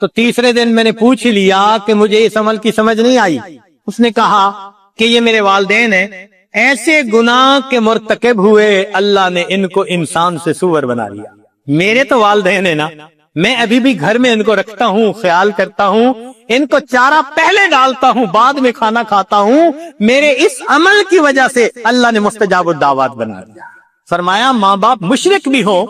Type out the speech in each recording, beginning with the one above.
تو تیسرے دن میں نے پوچھ لیا کہ مجھے اس عمل کی سمجھ نہیں آئی. اس نے کہا کہ یہ میرے والدین ہیں، ایسے گناہ کے مرتکب ہوئے اللہ نے ان کو انسان سے سور بنا لیا. میرے تو والدین ہیں نا، میں ابھی بھی گھر میں ان کو رکھتا ہوں، خیال کرتا ہوں، ان کو چارہ پہلے ڈالتا ہوں، بعد میں کھانا کھاتا ہوں. میرے اس عمل کی وجہ سے اللہ نے مستجاب الدعوات بنا دیا. فرمایا ماں باپ مشرک بھی ہو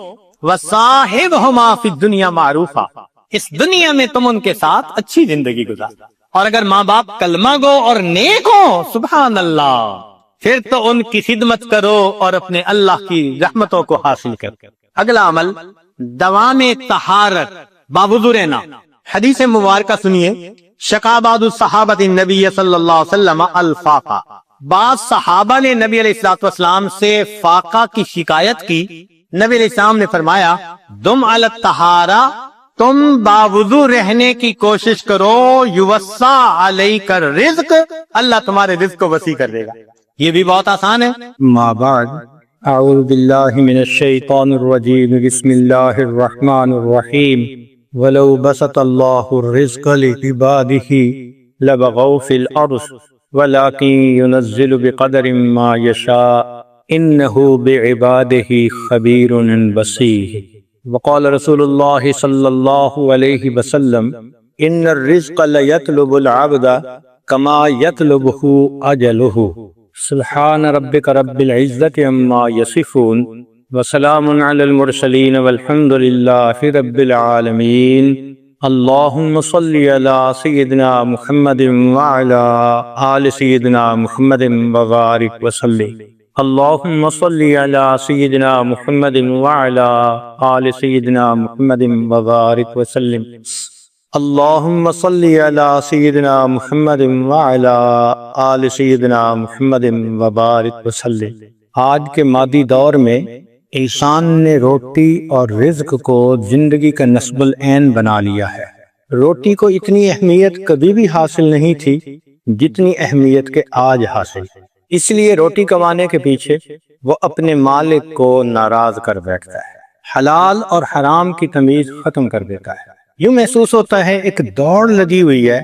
وصاحبہما فی الدنیا معروفا، اس دنیا میں تم ان کے ساتھ اچھی زندگی گزار، اور اگر ماں باپ کلمہ گو اور نیک ہو سبحان اللہ، پھر تو ان کی خدمت کرو اور اپنے اللہ کی رحمتوں کو حاصل کرو. اگلا عمل دوام طہارت باوضو رہنا. حدیث مبارکہ سنیے، شکا بعض الصحابۃ النبی صلی اللہ علیہ وسلم الفاقہ، بعض صحابہ نے نبی علیہ الصلوۃ والسلام سے فاقہ کی شکایت کی. نبی علیہ السلام نے فرمایا دم علی الطہارہ، تم باوضو رہنے کی کوشش کرو، یوسع علیک الرزق، اللہ تمہارے رزق کو وسیع کر دے گا. یہ بھی بہت آسان ہے. ما بعد، اعوذ باللہ من الشیطان الرجیم، بسم اللہ الرحمن الرحیم. ولو بسط اللہ الرزق لعباده لبغوا فی الارض ولکن ينزل بقدر ما یشاء انہ بعباده خبیر بصیر. وقال رسول اللہ صلی اللہ علیہ وسلم ان الرزق لیطلب العبد کما یطلبہ اجلہ. سبحان ربک رب العزت عما یصفون وسلام علی المرسلین والحمد للہ رب العالمین. اللہم صلی علی سیدنا محمد وعلی آل سیدنا محمد وبارک وسلم. اللہم صلی علی سیدنا محمد وعلی آل سیدنا محمد وبارک وسلم. اللہم صلی علی سیدنا محمد وعلی آل سیدنا محمد وبارک وسلم. آج کے مادی دور میں انسان نے روٹی اور رزق کو زندگی کا نصب العین بنا لیا ہے. روٹی کو اتنی اہمیت کبھی بھی حاصل نہیں تھی جتنی اہمیت کے آج حاصل. اس لیے روٹی کمانے کے پیچھے وہ اپنے مالک کو ناراض کر بیٹھتا ہے، حلال اور حرام کی تمیز ختم کر دیتا ہے. یوں محسوس ہوتا ہے ایک دوڑ لگی ہوئی ہے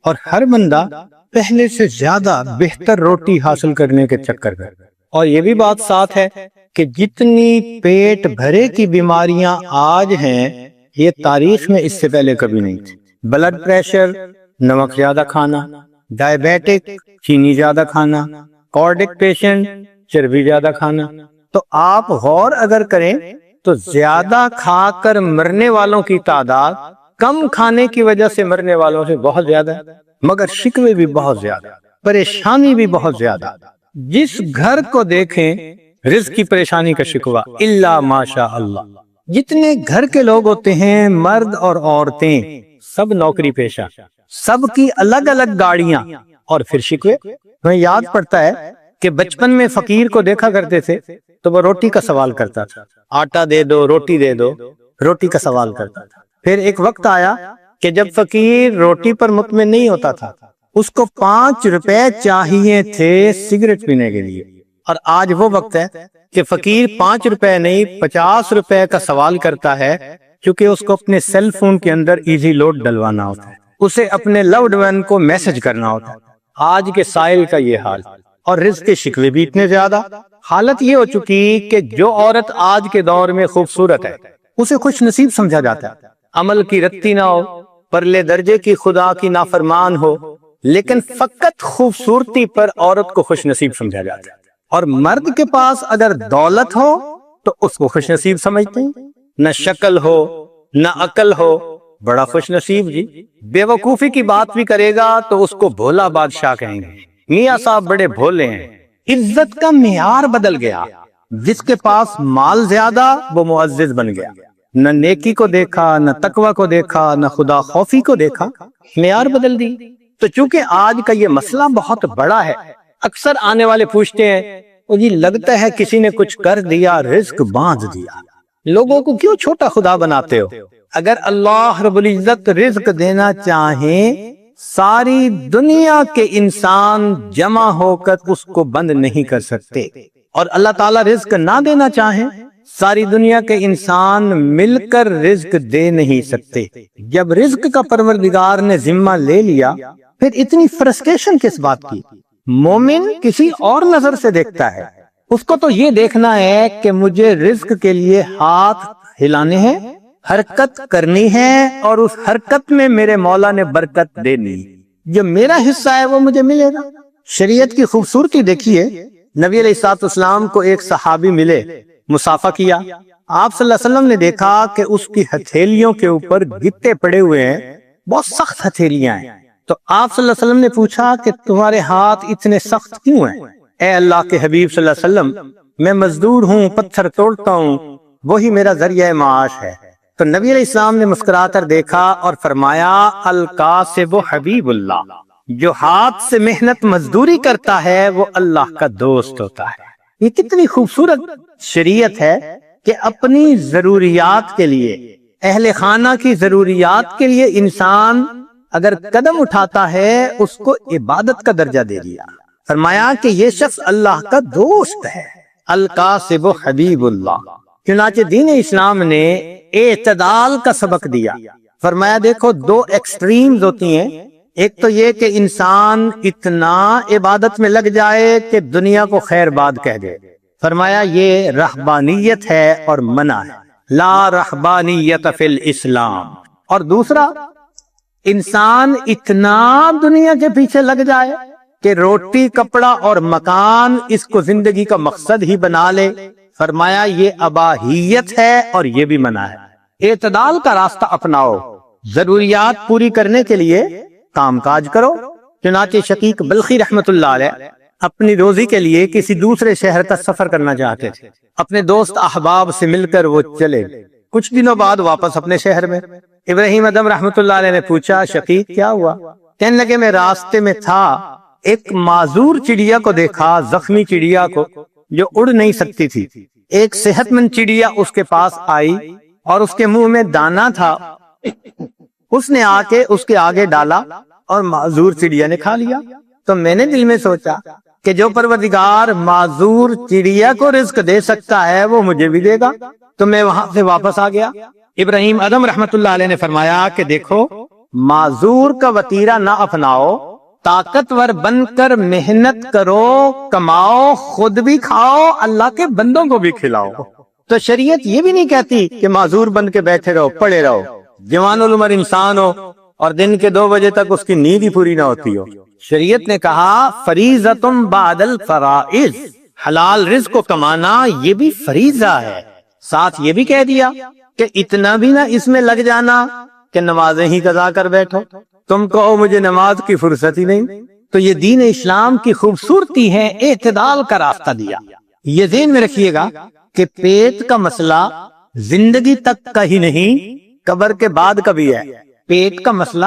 اور ہر بندہ پہلے سے زیادہ بہتر روٹی حاصل کرنے کے چکر میں. اور یہ بھی بات ساتھ ہے کہ جتنی پیٹ بھرے کی بیماریاں آج ہیں یہ تاریخ میں اس سے پہلے کبھی نہیں تھی. بلڈ پریشر، نمک زیادہ کھانا، ڈائبیٹک چینی زیادہ کھانا، کارڈک پیشنٹ چربی زیادہ کھانا. تو آپ غور اگر کریں تو زیادہ کھا کر مرنے والوں کی تعداد کم کھانے کی وجہ سے مرنے والوں سے بہت زیادہ ہے، مگر شکوے بھی بہت زیادہ، پریشانی بھی بہت زیادہ. جس گھر کو دیکھیں رزق کی پریشانی کا شکوہ الا ماشاء اللہ. جتنے گھر کے لوگ ہوتے ہیں مرد اور عورتیں سب نوکری پیشہ، سب کی الگ الگ گاڑیاں، اور پھر شکوے. ہمیں یاد پڑتا ہے کہ بچپن میں فقیر کو دیکھا کرتے تھے تو وہ روٹی کا سوال کرتا تھا، آٹا دے دو، روٹی دے دو، روٹی کا سوال کرتا تھا. پھر ایک وقت آیا کہ جب فقیر روٹی پر مطمئن نہیں ہوتا تھا، اس کو 5 روپے چاہیے تھے سگریٹ پینے کے لیے. اور آج وہ وقت ہے کہ فقیر 5 روپے نہیں 50 روپے کا سوال کرتا ہے، کیونکہ اس کو اپنے سیل فون کے اندر ایزی لوڈ ڈلوانا ہوتا ہے، اسے اپنے لوڈ ون کو میسج کرنا ہوتا ہے. آج کے سائل کا یہ حال، اور رزق کے شکوے بھی اتنے زیادہ. حالت یہ ہو چکی کہ جو عورت آج کے دور میں خوبصورت ہے اسے خوش نصیب سمجھا جاتا ہے، عمل کی رتی نہ ہو، پرلے درجے کی خدا کی نافرمان ہو، لیکن فقط خوبصورتی پر عورت کو خوش نصیب سمجھا جاتا ہے. اور مرد کے پاس اگر دولت ہو تو اس کو خوش نصیب سمجھتے ہیں، نہ شکل ہو نہ عقل ہو، بڑا خوش نصیب جی. بے وقوفی کی بات بھی کرے گا تو اس کو بھولا بادشاہ کہیں گے، میاں صاحب بڑے بھولے ہیں. عزت کا معیار بدل گیا، جس کے پاس مال زیادہ وہ معزز بن گیا. نہ نیکی کو دیکھا، نہ تقوی کو دیکھا، نہ خدا خوفی کو دیکھا، معیار بدل دی. تو چونکہ آج کا یہ مسئلہ بہت بڑا ہے، اکثر آنے والے پوچھتے ہیں جی لگتا ہے کسی نے کچھ کر دیا، رزق باندھ دیا، لوگوں کو کیوں چھوٹا خدا بناتے ہو؟ اگر اللہ رب العزت رزق دینا چاہیں ساری دنیا کے انسان جمع ہو کر اس کو بند نہیں کر سکتے، اور اللہ تعالیٰ رزق نہ دینا چاہیں ساری دنیا کے انسان مل کر رزق دے نہیں سکتے. جب رزق کا پروردگار نے ذمہ لے لیا پھر اتنی فرسٹریشن کس بات کی؟ مومن کسی اور نظر سے دیکھتا ہے. اس کو تو یہ دیکھنا ہے کہ مجھے رزق کے لیے ہاتھ ہلانے ہیں، حرکت کرنی ہے، اور اس حرکت میں میرے مولا نے برکت دینی. جو میرا حصہ ہے وہ مجھے ملے گا. شریعت کی خوبصورتی دیکھیے. نبی علیہ الصلوۃ والسلام کو ایک صحابی ملے، مصافحہ کیا. آپ صلی اللہ علیہ وسلم نے دیکھا کہ اس کی ہتھیلیوں کے اوپر گٹے پڑے ہوئے ہیں، بہت سخت ہتھیلیاں ہیں. تو آپ صلی اللہ علیہ وسلم نے پوچھا کہ تمہارے ہاتھ اتنے سخت کیوں ہیں؟ اے اللہ کے حبیب صلی اللہ علیہ وسلم، میں مزدور ہوں، پتھر توڑتا ہوں، وہی میرا ذریعہ معاش ہے. تو نبی علیہ السلام نے مسکرا کر دیکھا اور فرمایا الکاسب حبیب اللہ، جو ہاتھ سے محنت مزدوری کرتا ہے وہ اللہ کا دوست ہوتا ہے. یہ کتنی خوبصورت شریعت ہے کہ اپنی ضروریات کے لیے، اہل خانہ کی ضروریات کے لیے انسان اگر قدم اٹھاتا ہے اس کو عبادت کا درجہ دے دیا. فرمایا کہ یہ شخص اللہ کا دوست ہے، الکاسب حبیب اللہ. چنانچہ دین اسلام نے اعتدال کا سبق دیا. فرمایا دیکھو دو ایکسٹریمز ہوتی ہیں، ایک تو یہ کہ انسان اتنا عبادت میں لگ جائے کہ دنیا کو خیر باد کہہ دے. فرمایا یہ رہبانیت ہے اور منع ہے، لا رہبانیت فی الاسلام. اور دوسرا، انسان اتنا دنیا کے پیچھے لگ جائے کہ روٹی، کپڑا اور مکان اس کو زندگی کا مقصد ہی بنا لے. فرمایا یہ اباہیت ہے اور یہ بھی منع ہے. اعتدال کا راستہ اپناؤ، ضروریات پوری کرنے کے لیے کام کاج کرو. چنانچہ شقیق بلخی رحمت اللہ علیہ اپنی روزی کے لیے کسی دوسرے شہر کا سفر کرنا چاہتے تھے. اپنے دوست احباب سے مل کر وہ چلے. کچھ دنوں بعد واپس اپنے شہر میں. ابراہیم ادم رحمت اللہ علیہ نے پوچھا شقیق کیا ہوا؟ کہنے لگے میں راستے میں تھا، ایک معذور چڑیا کو دیکھا، زخمی چڑیا کو جو اڑ نہیں سکتی تھی. ایک صحت مند چڑیا اس کے پاس آئی اور اس کے منہ میں دانا تھا، اس نے آ کے اس کے آگے ڈالا اور معذور چڑیا نے کھا لیا. تو میں نے دل میں سوچا کہ جو پروردگار معذور چڑیا کو رزق دے سکتا ہے وہ مجھے بھی دے گا. تو میں وہاں سے واپس آ گیا. ابراہیم ادم رحمت اللہ علیہ نے فرمایا کہ دیکھو معذور کا وتیرہ نہ اپناؤ، طاقتور بن کر محنت کرو، کماؤ، خود بھی کھاؤ، اللہ کے بندوں کو بھی کھلاؤ. تو شریعت یہ بھی نہیں کہتی کہ معذور بن کے بیٹھے رہو، پڑے رہو. جوان العمر انسان ہو اور دن کے 2 بجے تک اس کی نیند ہی پوری نہ ہوتی ہو. شریعت نے کہا فریضۃ بعد الفرائض، حلال رزق کو کمانا یہ بھی فریضہ ہے. ساتھ یہ بھی کہہ دیا کہ اتنا بھی نہ اس میں لگ جانا کہ نمازیں ہی قضا کر بیٹھو. تم کہو مجھے نماز کی فرصت ہی نہیں. تو یہ دین اسلام کی خوبصورتی ہے، اعتدال کا راستہ دیا. یہ ذہن میں رکھیے گا کہ پیٹ کا مسئلہ زندگی تک کا ہی نہیں، قبر کے بعد کا بھی ہے. پیٹ کا مسئلہ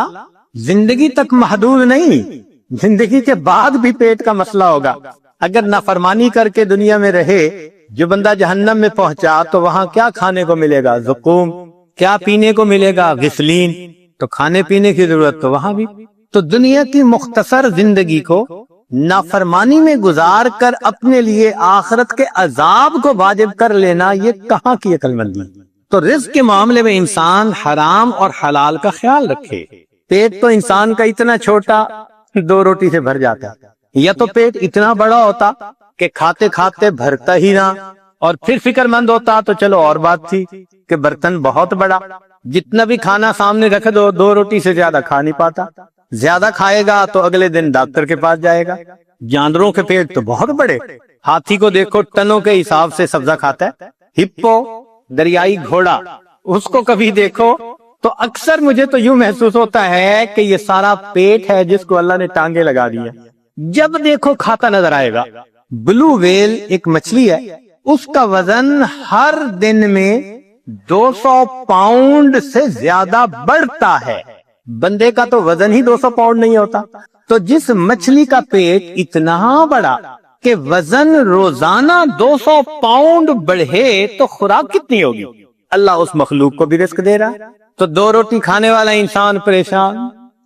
زندگی تک محدود نہیں، زندگی کے بعد بھی پیٹ کا مسئلہ ہوگا. اگر نافرمانی کر کے دنیا میں رہے، جو بندہ جہنم میں پہنچا تو وہاں کیا کھانے کو ملے گا؟ زقوم. کیا پینے کو ملے گا؟ غسلین. تو کھانے پینے کی ضرورت تو وہاں بھی. تو دنیا کی مختصر زندگی کو نافرمانی میں گزار کر اپنے لیے آخرت کے عذاب کو واجب کر لینا یہ کہاں کی عقل مندی. تو رزق کے معاملے میں انسان حرام اور حلال کا خیال رکھے. پیٹ تو انسان کا اتنا چھوٹا 2 روٹی سے بھر جاتا، یا تو پیٹ اتنا بڑا ہوتا کہ کھاتے کھاتے بھرتا ہی نہ، اور پھر فکر مند ہوتا تو چلو اور بات تھی کہ برتن بہت بڑا، جتنا بھی کھانا سامنے رکھ دو 2 روٹی سے زیادہ کھا نہیں پاتا. زیادہ کھائے گا تو اگلے دن ڈاکٹر کے پاس جائے گا. جانوروں کے پیٹ تو بہت بڑے، ہاتھی کو دیکھو ٹنوں کے حساب سے سبزہ کھاتا ہے. ہپو، دریائی گھوڑا، اس کو کبھی دیکھو تو اکثر مجھے تو یوں محسوس ہوتا ہے کہ یہ سارا پیٹ ہے جس کو اللہ نے ٹانگیں لگا دی ہیں. جب دیکھو کھاتا نظر آئے گا. بلو ویل ایک مچھلی ہے، اس کا وزن ہر دن میں 200 پاؤنڈ سے زیادہ بڑھتا ہے. بندے کا تو وزن ہی 200 پاؤنڈ نہیں ہوتا. تو جس مچھلی کا پیٹ اتنا بڑا کہ وزن روزانہ 200 پاؤنڈ بڑھے تو خوراک کتنی ہوگی؟ اللہ اس مخلوق کو بھی رزق دے رہا ہے. تو 2 روٹی کھانے والا انسان پریشان.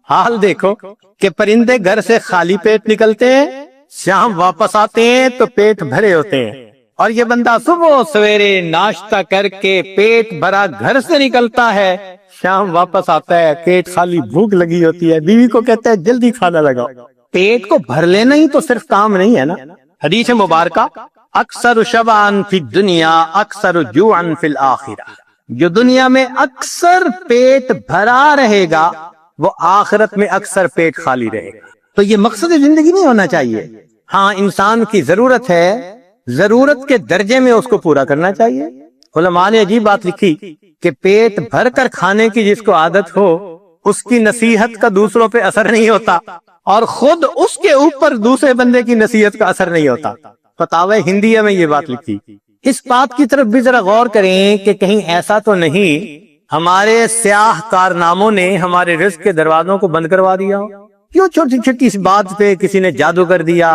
حال دیکھو کہ پرندے گھر سے خالی پیٹ نکلتے ہیں، شام واپس آتے ہیں تو پیٹ بھرے ہوتے ہیں. اور یہ بندہ صبح سویرے ناشتہ کر کے پیٹ بھرا گھر سے نکلتا ہے، شام واپس آتا ہے پیٹ خالی، بھوک لگی ہوتی ہے، بیوی کو کہتا ہے جلدی کھانا لگاؤ۔ پیٹ کو بھر لینا ہی تو صرف کام نہیں ہے نا۔ حدیث مبارکہ اکثر شبعن فی الدنیا اکثر جوعن فی الآخرہ، جو دنیا میں اکثر پیٹ بھرا رہے گا وہ آخرت میں اکثر پیٹ خالی رہے گا۔ تو یہ مقصد زندگی نہیں ہونا چاہیے۔ ہاں انسان کی ضرورت ہے، ضرورت کے درجے میں اس کو پورا کرنا چاہیے۔ علماء نے عجیب بات لکھی کہ پیٹ بھر کر کھانے کی جس کو عادت ہو اس کی نصیحت کا دوسروں پہ اثر نہیں ہوتا، اور خود اس کے اوپر دوسرے بندے کی نصیحت کا اثر نہیں ہوتا۔ فتاوی ہندیہ میں یہ بات لکھی۔ اس بات کی طرف بھی ذرا غور کریں کہ کہیں ایسا تو نہیں ہمارے سیاہ کارناموں نے ہمارے رزق کے دروازوں کو بند کروا دیا ہو؟ کیوں چھوٹی چھوٹی اس بات پہ کسی نے جادو کر دیا،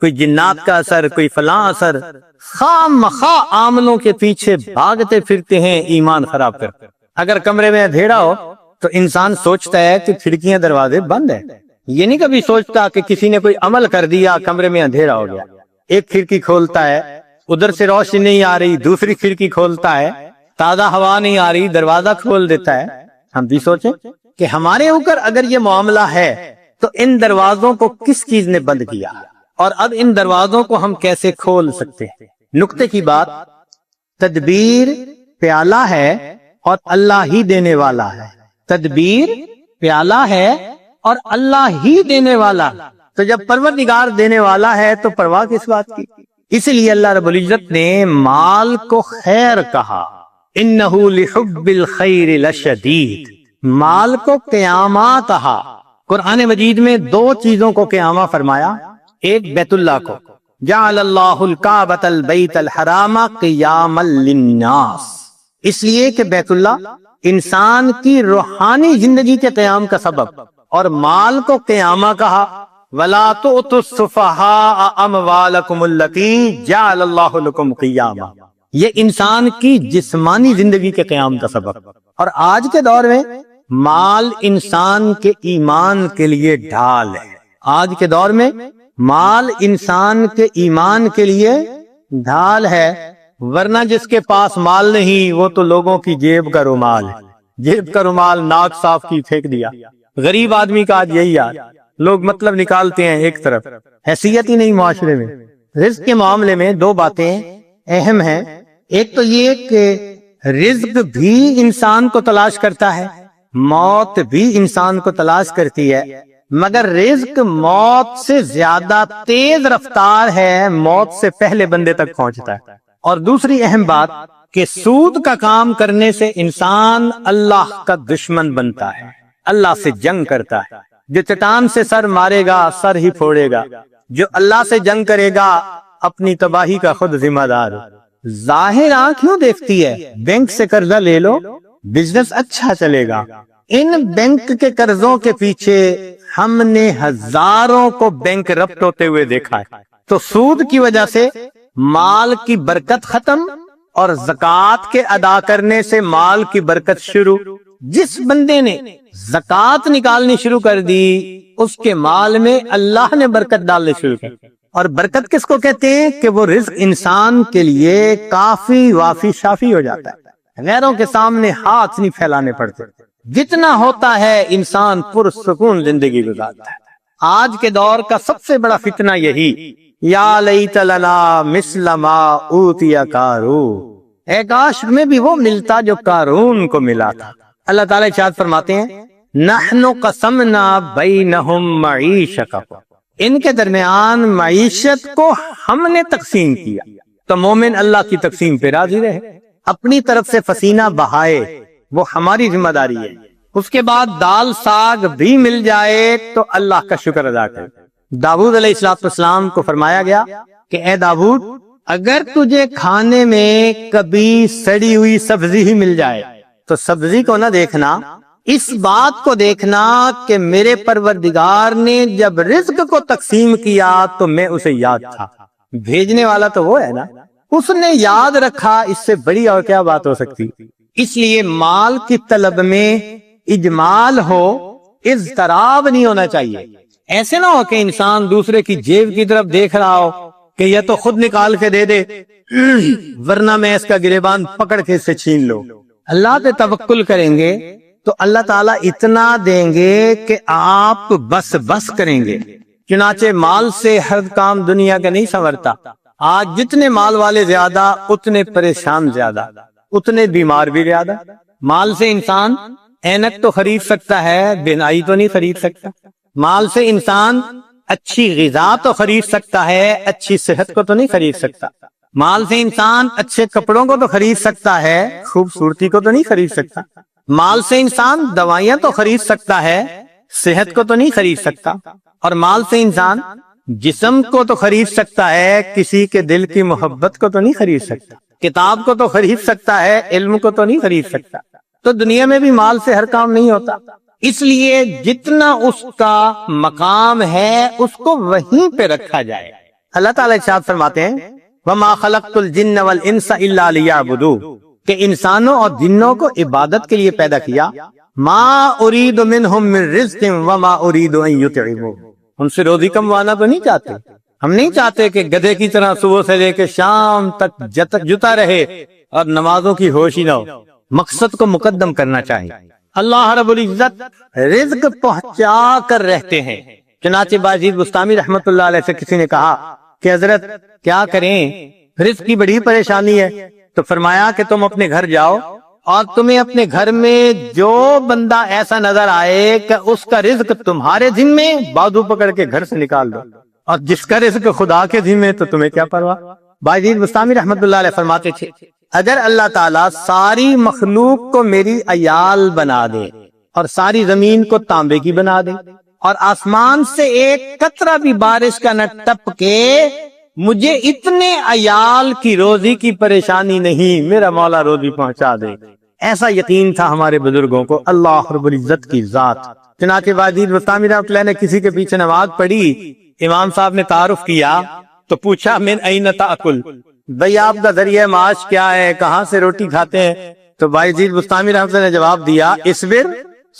کوئی جنات کا اثر، کوئی فلاں اثر، خام مخواہ عاملوں کے پیچھے بھاگتے پھرتے ہیں ایمان خراب کر۔ اگر کمرے میں اندھیرا ہو تو انسان سوچتا ہے کہ کھڑکیاں دروازے بند ہیں، یہ نہیں کبھی سوچتا کہ کسی نے کوئی عمل کر دیا کمرے میں اندھیرا ہو گیا۔ ایک کھڑکی کھولتا ہے، ادھر سے روشنی نہیں آ رہی، دوسری کھڑکی کھولتا ہے، تازہ ہوا نہیں آ رہی، دروازہ کھول دیتا ہے۔ ہم بھی سوچیں کہ ہمارے اوپر اگر یہ معاملہ ہے تو ان دروازوں کو کس چیز نے بند کیا، اور اب ان دروازوں کو ہم کیسے کھول سکتے ہیں؟ نقطے کی بات، تدبیر پیالہ ہے اور اللہ ہی دینے والا ہے۔ تدبیر پیالہ ہے اور اللہ ہی دینے والا، تو جب پروردگار دینے والا ہے تو پرواہ کس بات کی؟ اس لیے اللہ رب العزت نے مال کو خیر کہا، انہ لحب الخیر لشدید، مال کو قیامہ کہا۔ قرآن مجید میں دو چیزوں کو قیامہ فرمایا، ایک بیت اللہ کو، جعل اللہ الکعبۃ البیت الحرام قیاما للناس، اس لیے کہ بیت اللہ انسان کی روحانی زندگی کے قیام کا سبب، اور مال کو قیامہ کہا، وَلَا تُؤْتُوا السُّفَهَاءَ أَمْوَالَكُمُ الَّتِي جَعَلَ اللَّهُ لَكُمْ قِيَامًا، یہ انسان کی جسمانی زندگی کے قیام کا سبب۔ اور آج کے دور میں مال انسان کے ایمان کے لیے ڈھال ہے۔ آج کے دور میں مال انسان کے ایمان کے لیے ڈھال ہے، ورنہ جس کے پاس مال نہیں وہ تو لوگوں کی جیب کا رومال ہے، جیب کا رومال ناک صاف کی پھینک دیا۔ غریب آدمی کا آج یہی حال، لوگ مطلب نکالتے ہیں ایک طرف، حیثیت ہی نہیں معاشرے میں۔ رزق کے معاملے میں دو باتیں اہم ہیں، ایک تو یہ کہ رزق بھی انسان کو تلاش کرتا ہے، موت بھی انسان کو تلاش کرتی ہے، مگر رزق موت سے زیادہ تیز رفتار ہے، موت سے پہلے بندے تک پہنچتا ہے۔ اور دوسری اہم بات کہ سود کا کام کرنے سے انسان اللہ کا دشمن بنتا ہے، اللہ سے جنگ کرتا ہے۔ جو چٹان سے سر مارے گا سر ہی پھوڑے گا، جو اللہ سے جنگ کرے گا اپنی تباہی کا خود ذمہ دار۔ ظاہر آنکھ کیوں دیکھتی ہے؟ بینک سے قرضہ لے لو، بزنس اچھا چلے گا۔ ان بینک کے قرضوں کے پیچھے ہم نے ہزاروں کو بینک رپٹ ہوتے ہوئے دیکھا ہے۔ تو سود کی وجہ سے مال کی برکت ختم اور زکوٰۃ کے ادا کرنے سے مال کی برکت شروع۔ جس بندے نے زکوٰۃ نکالنی شروع کر دی اس کے مال میں اللہ نے برکت ڈالنے شروع کر دی۔ اور برکت کس کو کہتے ہیں؟ کہ وہ رزق انسان کے لیے کافی وافی شافی ہو جاتا ہے، غیروں کے سامنے ہاتھ نہیں پھیلانے پڑتے، جتنا ہوتا ہے انسان پرسکون زندگی گزارتا ہے۔ آج کے دور کا سب سے بڑا فتنہ یہی، یا لیت لنا مثل ما اوتی قارون، اے کاش میں بھی وہ ملتا جو قارون کو ملا تھا۔ اللہ تعالیٰ ارشاد فرماتے ہیں نحن قسمنا بینہم معیشتہم، ان کے درمیان معیشت کو ہم نے تقسیم کیا۔ تو مومن اللہ کی تقسیم پہ راضی رہے، اپنی طرف سے پسینہ بہائے، وہ ہماری ذمہ داری ہے۔ اس کے بعد دال ساگ بھی مل جائے تو اللہ کا شکر ادا کرے۔ داؤد علیہ السلام کو فرمایا گیا کہ اے داؤد، اگر تجھے کھانے میں کبھی سڑی ہوئی سبزی ہی مل جائے تو سبزی کو نہ دیکھنا، اس بات کو دیکھنا کہ میرے پروردگار نے جب رزق کو تقسیم کیا تو میں اسے یاد تھا۔ بھیجنے والا تو وہ ہے نا، اس نے یاد رکھا، اس سے بڑی اور کیا بات ہو سکتی۔ اس لیے مال کی طلب میں اجمال ہو، اضطراب نہیں ہونا چاہیے۔ ایسے نہ ہو کہ انسان دوسرے کی جیب کی طرف دیکھ رہا ہو کہ یا تو خود نکال کے دے دے ورنہ میں اس کا گریبان پکڑ کے اسے چھین لو۔ اللہ پہ توکل کریں گے تو اللہ تعالیٰ اتنا دیں گے کہ آپ بس کریں گے۔ چنانچہ مال سے ہر کام دنیا کا نہیں سنورتا۔ آج جتنے مال والے زیادہ اتنے پریشان زیادہ، اتنے بیمار بھی زیادہ۔ مال سے انسان اینک تو خرید سکتا ہے، بینائی تو نہیں خرید سکتا۔ مال سے انسان اچھی غذا تو خرید سکتا ہے، اچھی صحت کو تو نہیں خرید سکتا۔ مال سے انسان اچھے کپڑوں کو تو خرید سکتا ہے، خوبصورتی کو تو نہیں خرید سکتا۔ مال سے انسان دوائیاں تو خرید سکتا ہے، صحت کو تو نہیں خرید سکتا۔ اور مال سے انسان جسم کو تو خرید سکتا ہے، کسی کے دل کی محبت کو تو نہیں خرید سکتا۔ کتاب کو تو خرید سکتا ہے، علم کو تو نہیں خرید سکتا۔ تو دنیا میں بھی مال سے ہر کام نہیں ہوتا، اس لیے جتنا اس کا مقام ہے اس کو وہیں پہ رکھا جائے۔ اللہ تعالیٰ ارشاد فرماتے ہیں وَمَا خَلَقْتُ الْجِنَّ وَالْإِنسَ إِلَّا لِيَعْبُدُونِ، کہ انسانوں اور جنوں کو عبادت کے لیے پیدا کیا۔ مَا أُرِيدُ مِنْهُمْ مِنْ رِزْقٍ وَمَا أُرِيدُ أَنْ يُطْعِمُونِ، ان سے روزی کموانا تو نہیں چاہتے۔ ہم نہیں چاہتے کہ گدھے کی طرح صبح سے لے کے شام تک جتا رہے اور نمازوں کی ہوش ہی نہ ہو۔ مقصد کو مقدم کرنا چاہیے۔ اللہ رب العزت رزق پہنچا کر رہتے ہیں۔ چنانچہ باجید بستامی رحمت اللہ علیہ سے کسی نے کہا کہ حضرت کیا کریں، رزق کی بڑی پریشانی ہے۔ تو فرمایا کہ تم اپنے گھر جاؤ اور تمہیں اپنے گھر میں جو بندہ ایسا نظر آئے کہ اس کا رزق تمہارے ذمے، بازو پکڑ کے گھر سے نکال دو، اور جس کا رزق خدا کے ذمے تو تمہیں کیا پرواہ۔ باجید بستامی رحمت اللہ علیہ فرماتے تھے اگر اللہ تعالیٰ ساری مخلوق کو میری عیال بنا دے اور ساری زمین کو تانبے کی بنا دے اور آسمان سے ایک قطرہ بھی بارش کا نہ ٹپکے، مجھے اتنے عیال کی روزی کی پریشانی نہیں، میرا مولا روزی پہنچا دے۔ ایسا یقین تھا ہمارے بزرگوں کو اللہ رب العزت کی ذات۔ چنانچہ باجید بستامی رحمۃ اللہ نے کسی کے پیچھے نماز پڑھی، امام صاحب نے تعارف کیا تو پوچھا من این تاکل، بھئی آپ کا ذریعہ معاش کیا ہے، کہاں سے روٹی کھاتے ہیں؟ تو باجید بستامی رحمۃ اللہ نے جواب دیا اصبر،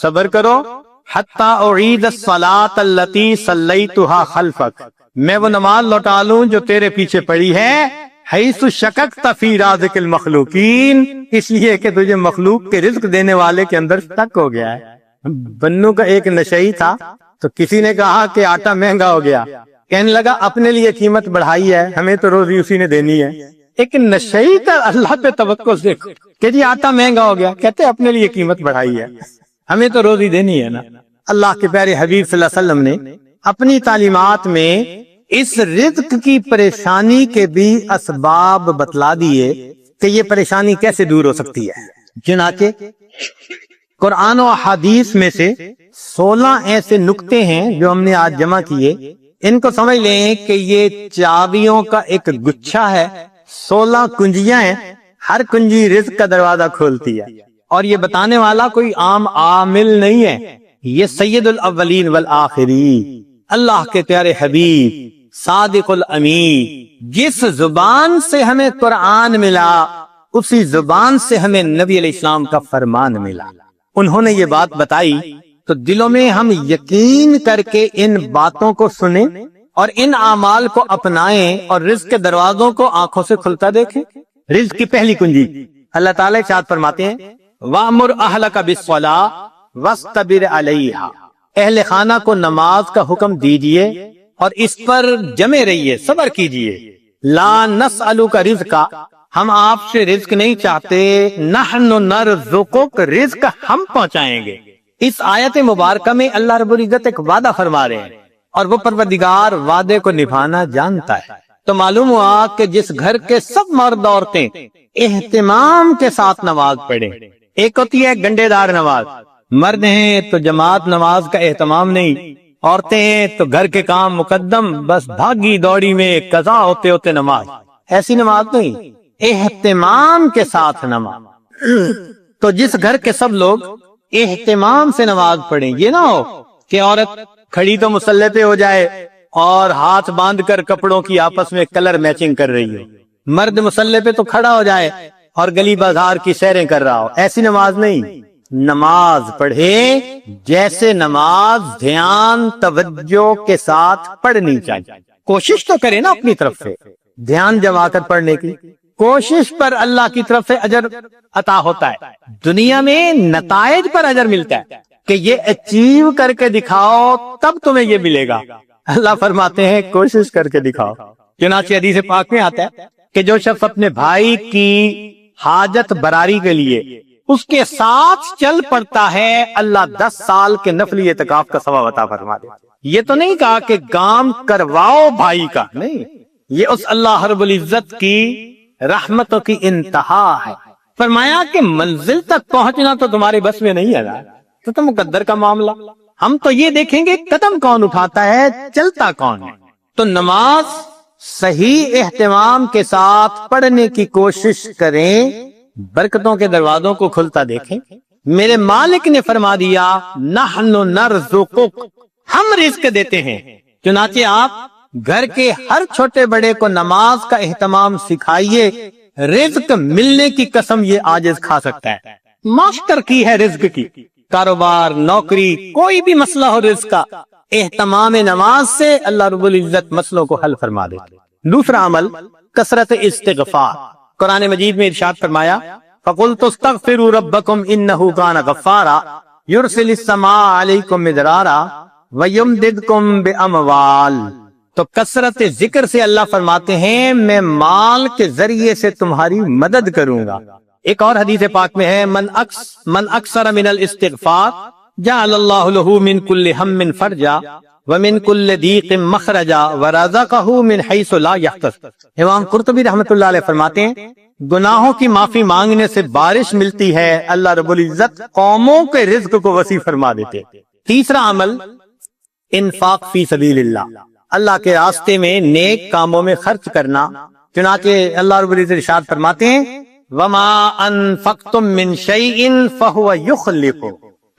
صبر کرو، حتی اعید الصلاۃ التی صلیتها خلفک، میں وہ نماز لوٹا لوں جو تیرے پیچھے پڑی ہے، حیث شککت فی رازق المخلوقین، اس لیے کہ تجھے مخلوق کے رزق دینے والے کے اندر شک ہو گیا ہے۔ بنو کا ایک نشئی تھا تو کسی نے کہا کہ آٹا مہنگا ہو گیا، کہنے لگا اپنے لیے قیمت بڑھائی ہے، ہمیں تو روزی اسی نے دینی ہے۔ ایک نشئی کا اللہ پہ توکل دیکھو کہ جی آٹا مہنگا ہو گیا، کہتے اپنے لیے قیمت بڑھائی ہے، ہمیں تو روزی دینی ہے نا۔ اللہ کے پیارے حبیب صلی اللہ علیہ وسلم نے اپنی تعلیمات میں اس رزق کی پریشانی کے بھی اسباب بتلا دیے کہ یہ پریشانی کیسے دور ہو سکتی ہے۔ چنانچہ قرآن و حدیث میں سے 16 ایسے نکتے ہیں جو ہم نے آج جمع کیے، ان کو سمجھ لیں کہ یہ چابیوں کا ایک گچھا ہے، 16 کنجیاں ہیں، ہر کنجی رزق کا دروازہ کھولتی ہے، اور یہ بتانے والا کوئی عام عامل نہیں ہے، یہ سید الاولین والآخرین اللہ کے پیارے حبیب صادق الامین، جس زبان سے ہمیں قرآن ملا اسی زبان سے ہمیں نبی علیہ السلام کا فرمان ملا۔ انہوں نے یہ بات بتائی تو دلوں میں ہم یقین کر کے ان باتوں کو سنیں اور ان اعمال کو اپنائیں اور رزق کے دروازوں کو آنکھوں سے کھلتا دیکھیں۔ رزق کی پہلی کنجی اللہ تعالیٰ ارشاد فرماتے ہیں وَأْمُرْ أَهْلَكَ بِالصَّلَاةِ وَاسْتَبِرْ عَلَيْهَا، اہل خانہ کو نماز کا حکم دیجئے اور اس پر جمے رہیے، صبر کیجئے۔ لا نسألک رزقا، ہم آپ سے رزق نہیں چاہتے، نحن نرزقک، رزق ہم پہنچائیں گے۔ اس آیت مبارکہ میں اللہ رب العزت ایک وعدہ فرما رہے ہیں اور وہ پروردگار وعدے کو نبھانا جانتا ہے۔ تو معلوم ہوا کہ جس گھر کے سب مرد عورتیں اہتمام کے ساتھ نماز پڑھیں، ایک ہوتی ہے گنڈے دار نماز، مرد ہیں تو جماعت نماز کا اہتمام نہیں، عورتیں ہیں تو گھر کے کام مقدم، بس بھاگی دوڑی میں قضا ہوتے ہوتے نماز، ایسی نماز نہیں، اہتمام کے ساتھ نماز۔ تو جس گھر کے سب لوگ اہتمام سے نماز پڑھیں، یہ نہ ہو کہ عورت کھڑی تو مصلی پہ ہو جائے اور ہاتھ باندھ کر کپڑوں کی آپس میں کلر میچنگ کر رہی ہو، مرد مصلی پہ تو کھڑا ہو جائے اور گلی بازار کی سیریں کر رہا ہو، ایسی نماز نہیں۔ نماز پڑھے جیسے نماز دھیان توجہ کے ساتھ پڑھنی چاہیے۔ کوشش تو کرے نا اپنی طرف سے، دھیان جما کر پڑھنے کی کوشش پر اللہ کی طرف سے اجر عطا ہوتا ہے، دنیا میں نتائج پر اجر ملتا ہے کہ یہ اچیو کر کے دکھاؤ تب تمہیں یہ ملے گا۔ اللہ فرماتے ہیں کوشش کر کے دکھاؤ۔ چنانچہ حدیث پاک میں آتا ہے کہ جو شخص اپنے بھائی کی حاجت براری کے لیے اس کے ساتھ چل پڑتا ہے، اللہ 10 سال کے نفلی اعتکاف کا ثواب عطا فرما دے۔ یہ تو نہیں کہا کہ کام کرواؤ بھائی کا، نہیں، یہ اس اللہ رب العزت کی رحمتوں کی انتہا ہے۔ فرمایا کہ منزل تک پہنچنا تو تمہارے بس میں نہیں ہے نا، تو مقدر کا معاملہ، ہم تو یہ دیکھیں گے قدم کون اٹھاتا ہے، چلتا کون ہے۔ تو نماز صحیح اہتمام کے ساتھ پڑھنے کی کوشش کریں، برکتوں کے دروازوں کو کھلتا دیکھیں۔ میرے مالک نے فرما دیا نحن نرزقک، ہم رزق دیتے ہیں۔ چنانچہ آپ گھر کے ہر چھوٹے بڑے کو نماز کا اہتمام سکھائیے، رزق ملنے کی قسم یہ عاجز کھا سکتا ہے۔ ماسٹر کی ہے رزق کی، کاروبار، نوکری، کوئی بھی مسئلہ ہو رزق کا، اہتمام نماز سے اللہ رب العزت مسئلوں کو حل فرما دیتے۔ دوسرا عمل کثرت استغفار۔ قرآن مجید میں ارشاد فرمایا فَقُلْتُ اسْتَغْفِرُوا رَبَّكُمْ إِنَّهُ كَانَ غَفَّارًا يُرْسِلِ السَّمَاءَ عَلَيْكُمْ مِدْرَارًا وَيُمْدِدْكُمْ بِأَمْوَالٍ۔ تو کثرت ذکر سے اللہ فرماتے ہیں میں مال کے ذریعے سے تمہاری مدد کروں گا۔ ایک اور حدیث پاک میں ہے من اکثر من الاستغفار جعل اللہ له من كل هم فرجا ومن كل ضيق مخرجا ورزقه من حيث لا يحتسب۔ امام قرطبی رحمۃ اللہ علیہ فرماتے ہیں گناہوں کی معافی مانگنے سے بارش ملتی ہے، اللہ رب العزت قوموں کے رزق کو وسیع فرما دیتے۔ تیسرا عمل انفاق فی سبیل اللہ کے راستے میں نیک کاموں میں خرچ کرنا۔ چنانچہ اللہ رب العزت ارشاد فرماتے ہیں وما انفقتم من شیء فهو يخلفه،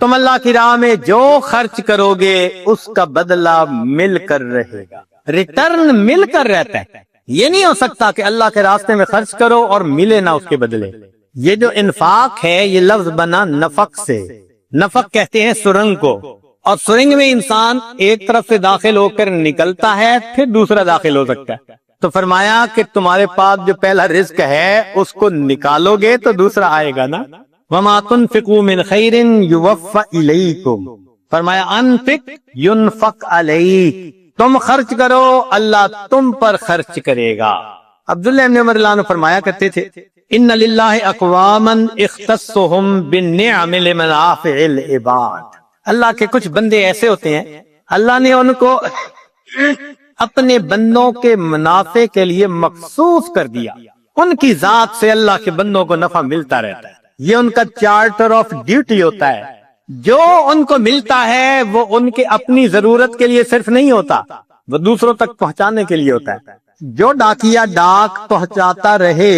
تم اللہ کی راہ میں جو خرچ کرو گے اس کا بدلہ مل کر رہے گا، ریٹرن مل کر رہتا ہے۔ یہ نہیں ہو سکتا کہ اللہ کے راستے میں خرچ کرو اور ملے نہ اس کے بدلے۔ یہ جو انفاق ہے یہ لفظ بنا نفق سے، نفق کہتے ہیں سرنگ کو، اور سرنگ میں انسان ایک طرف سے داخل ہو کر نکلتا ہے پھر دوسرا داخل ہو سکتا ہے۔ تو فرمایا کہ تمہارے پاس جو پہلا رزق ہے اس کو نکالو گے تو دوسرا آئے گا نا۔ وَمَا تُنْفِقُوا مِنْ خَيْرٍ يُوَفَّ إِلَيْكُمْ، فرمایا انفق ينفق علیک، تم خرچ کرو اللہ تم پر خرچ کرے گا۔ عبداللہ ابن عمر اللہ عنہ فرمایا کرتے تھے ان للہ اقواما اختصهم بالنعم لمنافع العباد، اللہ کے کچھ بندے ایسے ہوتے ہیں اللہ نے ان کو اپنے بندوں کے منافع کے لیے مخصوص کر دیا، ان کی ذات سے اللہ کے بندوں کو نفع ملتا رہتا ہے، یہ ان کا چارٹر آف ڈیوٹی ہوتا ہے۔ جو ان کو ملتا ہے وہ ان کے اپنی ضرورت کے لیے صرف نہیں ہوتا، وہ دوسروں تک پہنچانے کے لیے ہوتا ہے۔ جو ڈاکیا ڈاک پہنچاتا رہے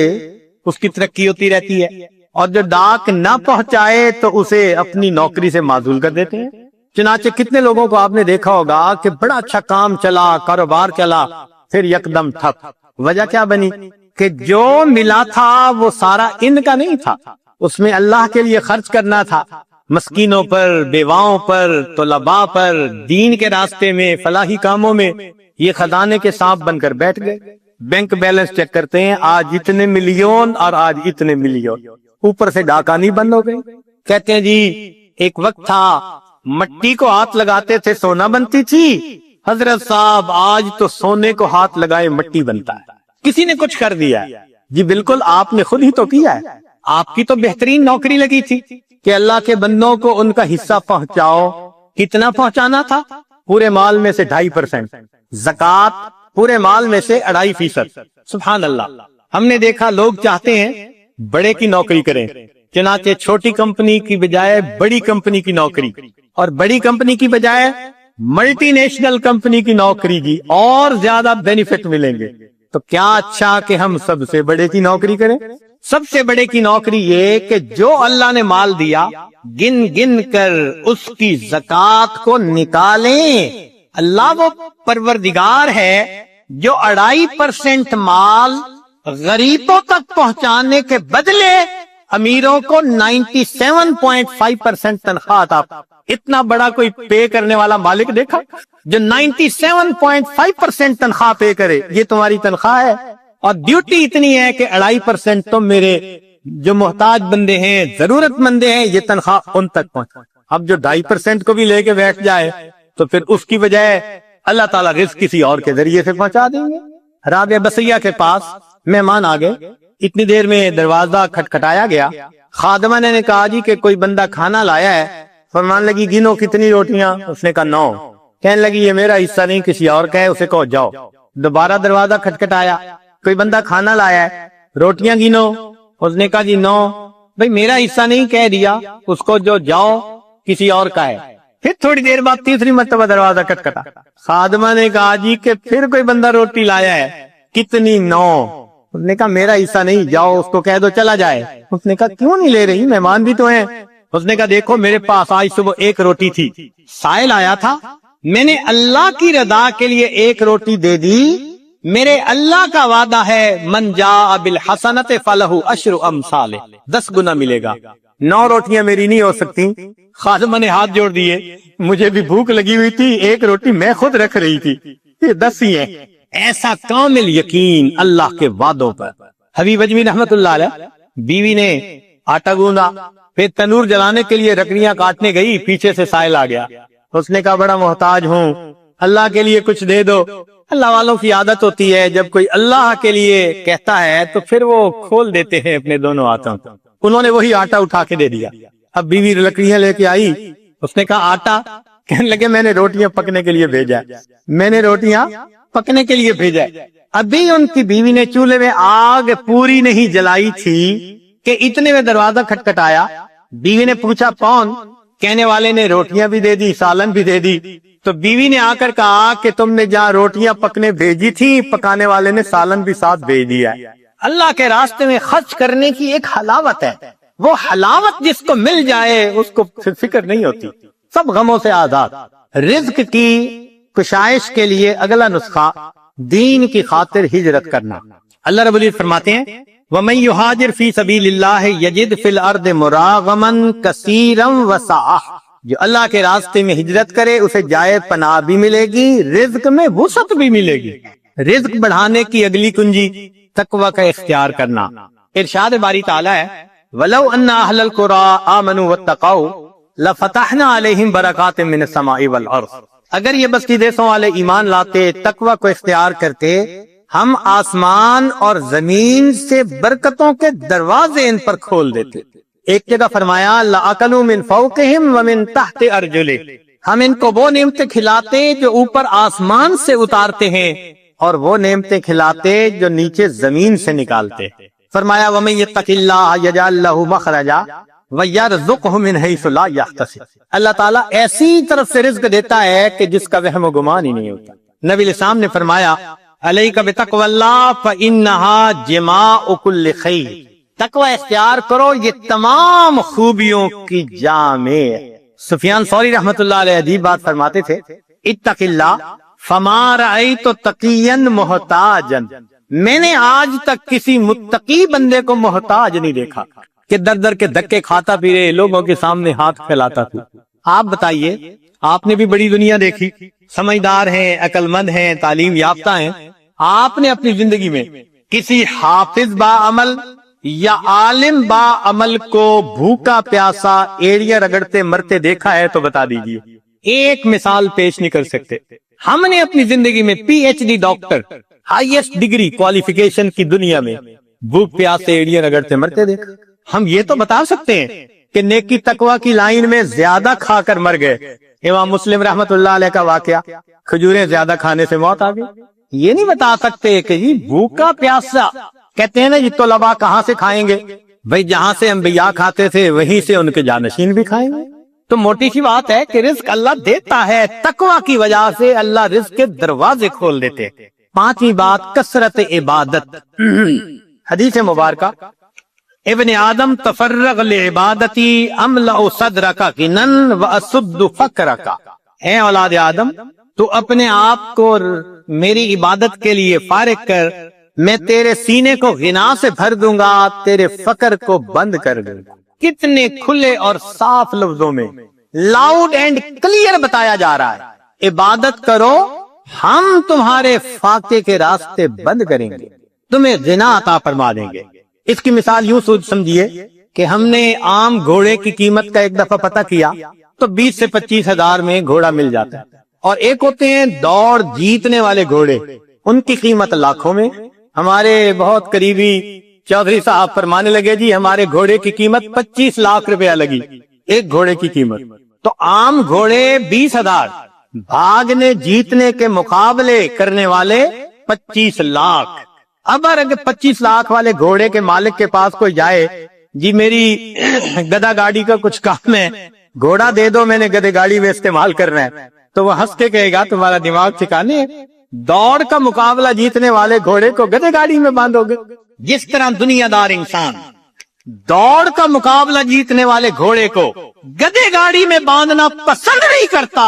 اس کی ترقی ہوتی رہتی ہے، اور جو ڈاک نہ پہنچائے تو اسے اپنی نوکری سے معزول کر دیتے ہیں۔ چنانچہ کتنے لوگوں کو آپ نے دیکھا ہوگا کہ بڑا اچھا کام چلا، کاروبار چلا، پھر یکدم ٹھپ۔ وجہ کیا بنی کہ جو ملا تھا وہ سارا ان کا نہیں تھا، اس میں اللہ کے لیے خرچ کرنا تھا، مسکینوں پر، بیواؤں پر، طلباء پر، دین کے راستے میں، فلاحی کاموں میں۔ یہ خزانے کے سانپ بن کر بیٹھ گئے۔ بینک بیلنس چیک کرتے ہیں آج اتنے ملین اور آج اتنے ملین، اوپر سے ڈاکانی بند ہو گئی۔ کہتے ہیں جی ایک وقت تھا مٹی کو ہاتھ لگاتے تھے سونا بنتی تھی، حضرت صاحب آج تو سونے کو ہاتھ لگائے مٹی بنتا ہے۔ کسی نے کچھ کر دیا ہے؟ جی بالکل آپ نے خود ہی تو کیا ہے۔ آپ کی تو بہترین نوکری لگی تھی کہ اللہ کے بندوں کو ان کا حصہ پہنچاؤ۔ کتنا پہنچانا تھا؟ پورے مال میں سے 2.5%، زکوٰۃ پورے مال میں سے 2.5%۔ سبحان اللہ۔ ہم نے دیکھا لوگ چاہتے ہیں بڑے کی نوکری کریں، چنانچہ چھوٹی کمپنی کی بجائے بڑی کمپنی کی نوکری، اور بڑی کمپنی کی بجائے ملٹی نیشنل کمپنی کی نوکری کی، اور زیادہ بینیفٹ ملیں گے۔ تو کیا اچھا کہ ہم سب سے بڑے کی نوکری کریں۔ سب سے بڑے کی نوکری یہ کہ جو اللہ نے مال دیا گن گن کر اس کی زکوٰۃ کو نکالیں۔ اللہ وہ پروردگار ہے جو 2.5% مال غریبوں تک پہنچانے کے بدلے امیروں کو 97.5% تنخواہ عطا اتنا بڑا کوئی پے کرنے والا مالک دیکھا جو 97.5% تنخواہ پے کرے؟ یہ تمہاری تنخواہ ہے اور ڈیوٹی اتنی ہے کہ 2.5% تم میرے جو محتاج بندے ہیں، ضرورت مندے ہیں، یہ تنخواہ ان تک پہنچا۔ اب جو 2.5% کو بھی لے کے بیٹھ جائے تو پھر اس کی بجائے اللہ تعالیٰ رزق کسی اور کے ذریعے سے پہنچا دیں گے۔ رابعہ بصیہ کے پاس مہمان آ گئے، اتنی دیر میں دروازہ کھٹکھٹایا گیا۔ خادمہ نے کہا جی کہ کوئی بندہ کھانا لایا ہے۔ فرمان لگی گنو کتنی روٹیاں؟ اس نے کہا 9۔ کہنے لگی یہ میرا حصہ نہیں، کسی اور کا ہے، اسے کہو جاؤ۔ دوبارہ دروازہ کھٹکھٹایا، کوئی بندہ کھانا لایا ہے، روٹیاں گنو۔ اس نے کہا جی 9۔ بھئی میرا حصہ نہیں، کہہ دیا اس کو جو جاؤ کسی اور کا ہے۔ پھر تھوڑی دیر بعد تیسری مرتبہ دروازہ کھٹکھٹا۔ خادمہ نے کہا جی کہ پھر کوئی بندہ روٹی لایا ہے، کتنی؟ 9۔ اس نے کہا میرا حصہ نہیں، جاؤ اس کو کہہ دو چلا جائے۔ اس نے کہا کیوں نہیں لے رہی، مہمان بھی تو ہیں۔ اس نے کہا دیکھو میرے پاس آج صبح 1 روٹی تھی، سائل آیا تھا، میں نے اللہ کی رضا کے لیے 1 روٹی دے دی۔ میرے اللہ کا وعدہ ہے من جاء بالحسنۃ فلہ عشر امثالہ، 10 گنا ملے گا۔ 9 روٹیاں میری نہیں ہو سکتی۔ خادمہ نے ہاتھ جوڑ دیے، مجھے بھی بھوک لگی ہوئی تھی، 1 روٹی میں خود رکھ رہی تھی، یہ 10 ہی ہیں۔ ایسا کامل یقین اللہ کے وعدوں پر۔ حبیب اجمی رحمت اللہ علیہ، بیوی نے آٹا گوندا، پھر تنور جلانے کے لیے لکڑیاں کاٹنے گئی، پیچھے سے سائل آ گیا۔ اس نے کہا بڑا محتاج ہوں، اللہ کے لیے کچھ دے دو۔ اللہ والوں کی عادت ہوتی ہے جب کوئی اللہ کے لیے کہتا ہے تو پھر وہ کھول دیتے ہیں اپنے دونوں ہاتھوں۔ انہوں نے وہی آٹا اٹھا کے دے دیا۔ اب بیوی لکڑیاں لے کے آئی، اس نے کہا آٹا؟ کہنے لگے میں نے روٹیاں پکنے کے لیے بھیجا، میں نے روٹیاں پکنے کے لیے بھیجا۔ ابھی ان کی بیوی نے چولہے میں آگ پوری نہیں جلائی تھی کہ اتنے میں دروازہ کھٹکھٹایا۔ بیوی نے پوچھا کون؟ کہنے والے نے روٹیاں بھی دے دی، سالن بھی دے دی۔ تو بیوی نے آ کر کہا کہ تم نے جہاں روٹیاں پکنے بھیجی تھی، پکانے والے نے سالن بھی ساتھ بھیج دیا ہے۔ اللہ کے راستے میں خرچ کرنے کی ایک حلاوت ہے، وہ حلاوت جس کو مل جائے اس کو پھر فکر نہیں ہوتی، سب غموں سے آزاد۔ رزق کی کشائش کے لیے اگلا نسخہ دین کی خاطر ہجرت کرنا۔ اللہ رب العزت فرماتے ہیں وَمَن يُهَاجِرْ فِي سَبِيلِ اللَّهِ يَجِدْ فِي الْأَرْضِ مُرَاغَمًا كَثِيرًا وَسَعَةً، جو اللہ کے راستے میں ہجرت کرے اسے جائے پناہ بھی ملے گی، رزق میں وسعت بھی ملے گی۔ رزق بڑھانے کی اگلی کنجی تقوی کا اختیار کرنا۔ ارشاد باری تعالیٰ ہے وَلَوْ أَنَّ أَهْلَ الْقُرَىٰ آمَنُوا وَاتَّقَوْا لَفَتَحْنَا عَلَيْهِمْ بَرَكَاتٍ مِّنَ السَّمَاءِ وَالْأَرْضِ، اگر یہ بستی دیسوں والے ایمان لاتے، تقوی کو اختیار کرتے، ہم آسمان اور زمین سے برکتوں کے دروازے ان پر کھول دیتے۔ ایک جگہ فرمایا لَأَكَلُوا مِن فَوْقِهِمْ وَمِن تَحْتِ أَرْجُلِهِمْ، ہم ان کو وہ نعمتیں کھلاتے جو اوپر آسمان سے اتارتے ہیں اور وہ نعمتیں کھلاتے جو نیچے زمین سے نکالتے۔ فرمایا وَمَن يَتَّقِ اللَّهَ يَجْعَل لَّهُ مَخْرَجًا وَيَرْزُقْهُ مِنْ حَيْثُ لَا يَحْتَسِبُ، اللہ تعالیٰ ایسی طرف سے رزق دیتا ہے کہ جس کا وہم و گمان ہی نہیں ہوتا۔ نبی علیہ السلام نے فرمایا علیک بتقوی اللہ فإنہا جماع کل خیر، تقوی اختیار کرو یہ تمام خوبیوں کی جامع ہے۔ سفیان ثوری رحمت اللہ علیہ عجیب بات فرماتے تھے اتق اللہ فما رأیت تقیا محتاجا، میں نے آج تک کسی متقی بندے کو محتاج نہیں دیکھا کہ در در کے دھکے کھاتا پھرے، لوگوں کے سامنے ہاتھ پھیلاتا تھا۔ آپ بتائیے، آپ نے بھی بڑی دنیا دیکھی، سمجھدار ہیں، عقل مند ہیں، تعلیم یافتہ ہیں، آپ نے اپنی زندگی میں کسی حافظ با عمل یا عالم با عمل کو بھوکا پیاسا ایڑیاں رگڑتے مرتے دیکھا ہے تو بتا دیجئے۔ ایک مثال پیش نہیں کر سکتے۔ ہم نے اپنی زندگی میں P H D doctor, highest degree qualification کی دنیا میں بھوک پیاسے ایڑیاں رگڑتے مرتے دیکھا۔ ہم یہ تو بتا سکتے ہیں کہ نیکی تقوی کی لائن میں زیادہ کھا کر مر گئے۔ امام مسلم رحمت اللہ علیہ کا واقعہ، کھجوریں زیادہ کھانے سے موت آ گئی۔ یہ نہیں بتا سکتے کہ جی بھوکا پیاسا، کہتے ہیں نا یہ طلباء کہاں سے کھائیں گے؟ بھئی جہاں سے انبیاء کھاتے تھے وہیں سے ان کے جانشین بھی کھائیں گے۔ تو موٹی سی بات ہے کہ رزق اللہ دیتا ہے، تقوی کی وجہ سے اللہ رزق کے دروازے کھول دیتے۔ پانچویں بات کثرت عبادت۔ حدیث مبارکہ ابن آدم تفرغ لعبادتی املأ صدرک غنا واسد فقرک، اے اولاد آدم تو اپنے آپ کو میری عبادت کے لیے فارغ کر، میں تیرے سینے کو غنا سے بھر دوں گا، تیرے فقر کو بند کر دوں گا۔ کتنے کھلے اور صاف لفظوں میں لاؤڈ اینڈ کلیئر بتایا جا رہا ہے، عبادت کرو ہم تمہارے فاقے کے راستے بند کریں گے، تمہیں غنا عطا فرما دیں گے۔ اس کی مثال یوں سوچ سمجھیے کہ ہم نے عام گھوڑے کی قیمت کا ایک دفعہ پتہ کیا تو 20 سے 25 ہزار میں گھوڑا مل جاتا ہے، اور ایک ہوتے ہیں دوڑ جیتنے والے گھوڑے، ان کی قیمت لاکھوں میں۔ ہمارے بہت قریبی چودھری صاحب فرمانے لگے جی ہمارے گھوڑے کی قیمت 25 لاکھ روپیہ لگی، ایک گھوڑے کی قیمت۔ تو عام گھوڑے 20,000، بھاگنے جیتنے کے مقابلے کرنے والے 25 لاکھ۔ اب اگر 25 لاکھ والے گھوڑے کے مالک کے پاس کوئی جائے، جی میری گدا گاڑی کا کچھ کام ہے، گھوڑا دے دو، میں نے گدے گاڑی میں استعمال کرنا ہے، تو وہ ہنس کے کہے گا تمہارا دماغ ٹھکانے ہے، دوڑ کا مقابلہ جیتنے والے گھوڑے کو گدے گاڑی میں باندھو گے۔ جس طرح دنیا دار انسان دوڑ کا مقابلہ جیتنے والے گھوڑے کو گدے گاڑی میں باندھنا پسند نہیں کرتا،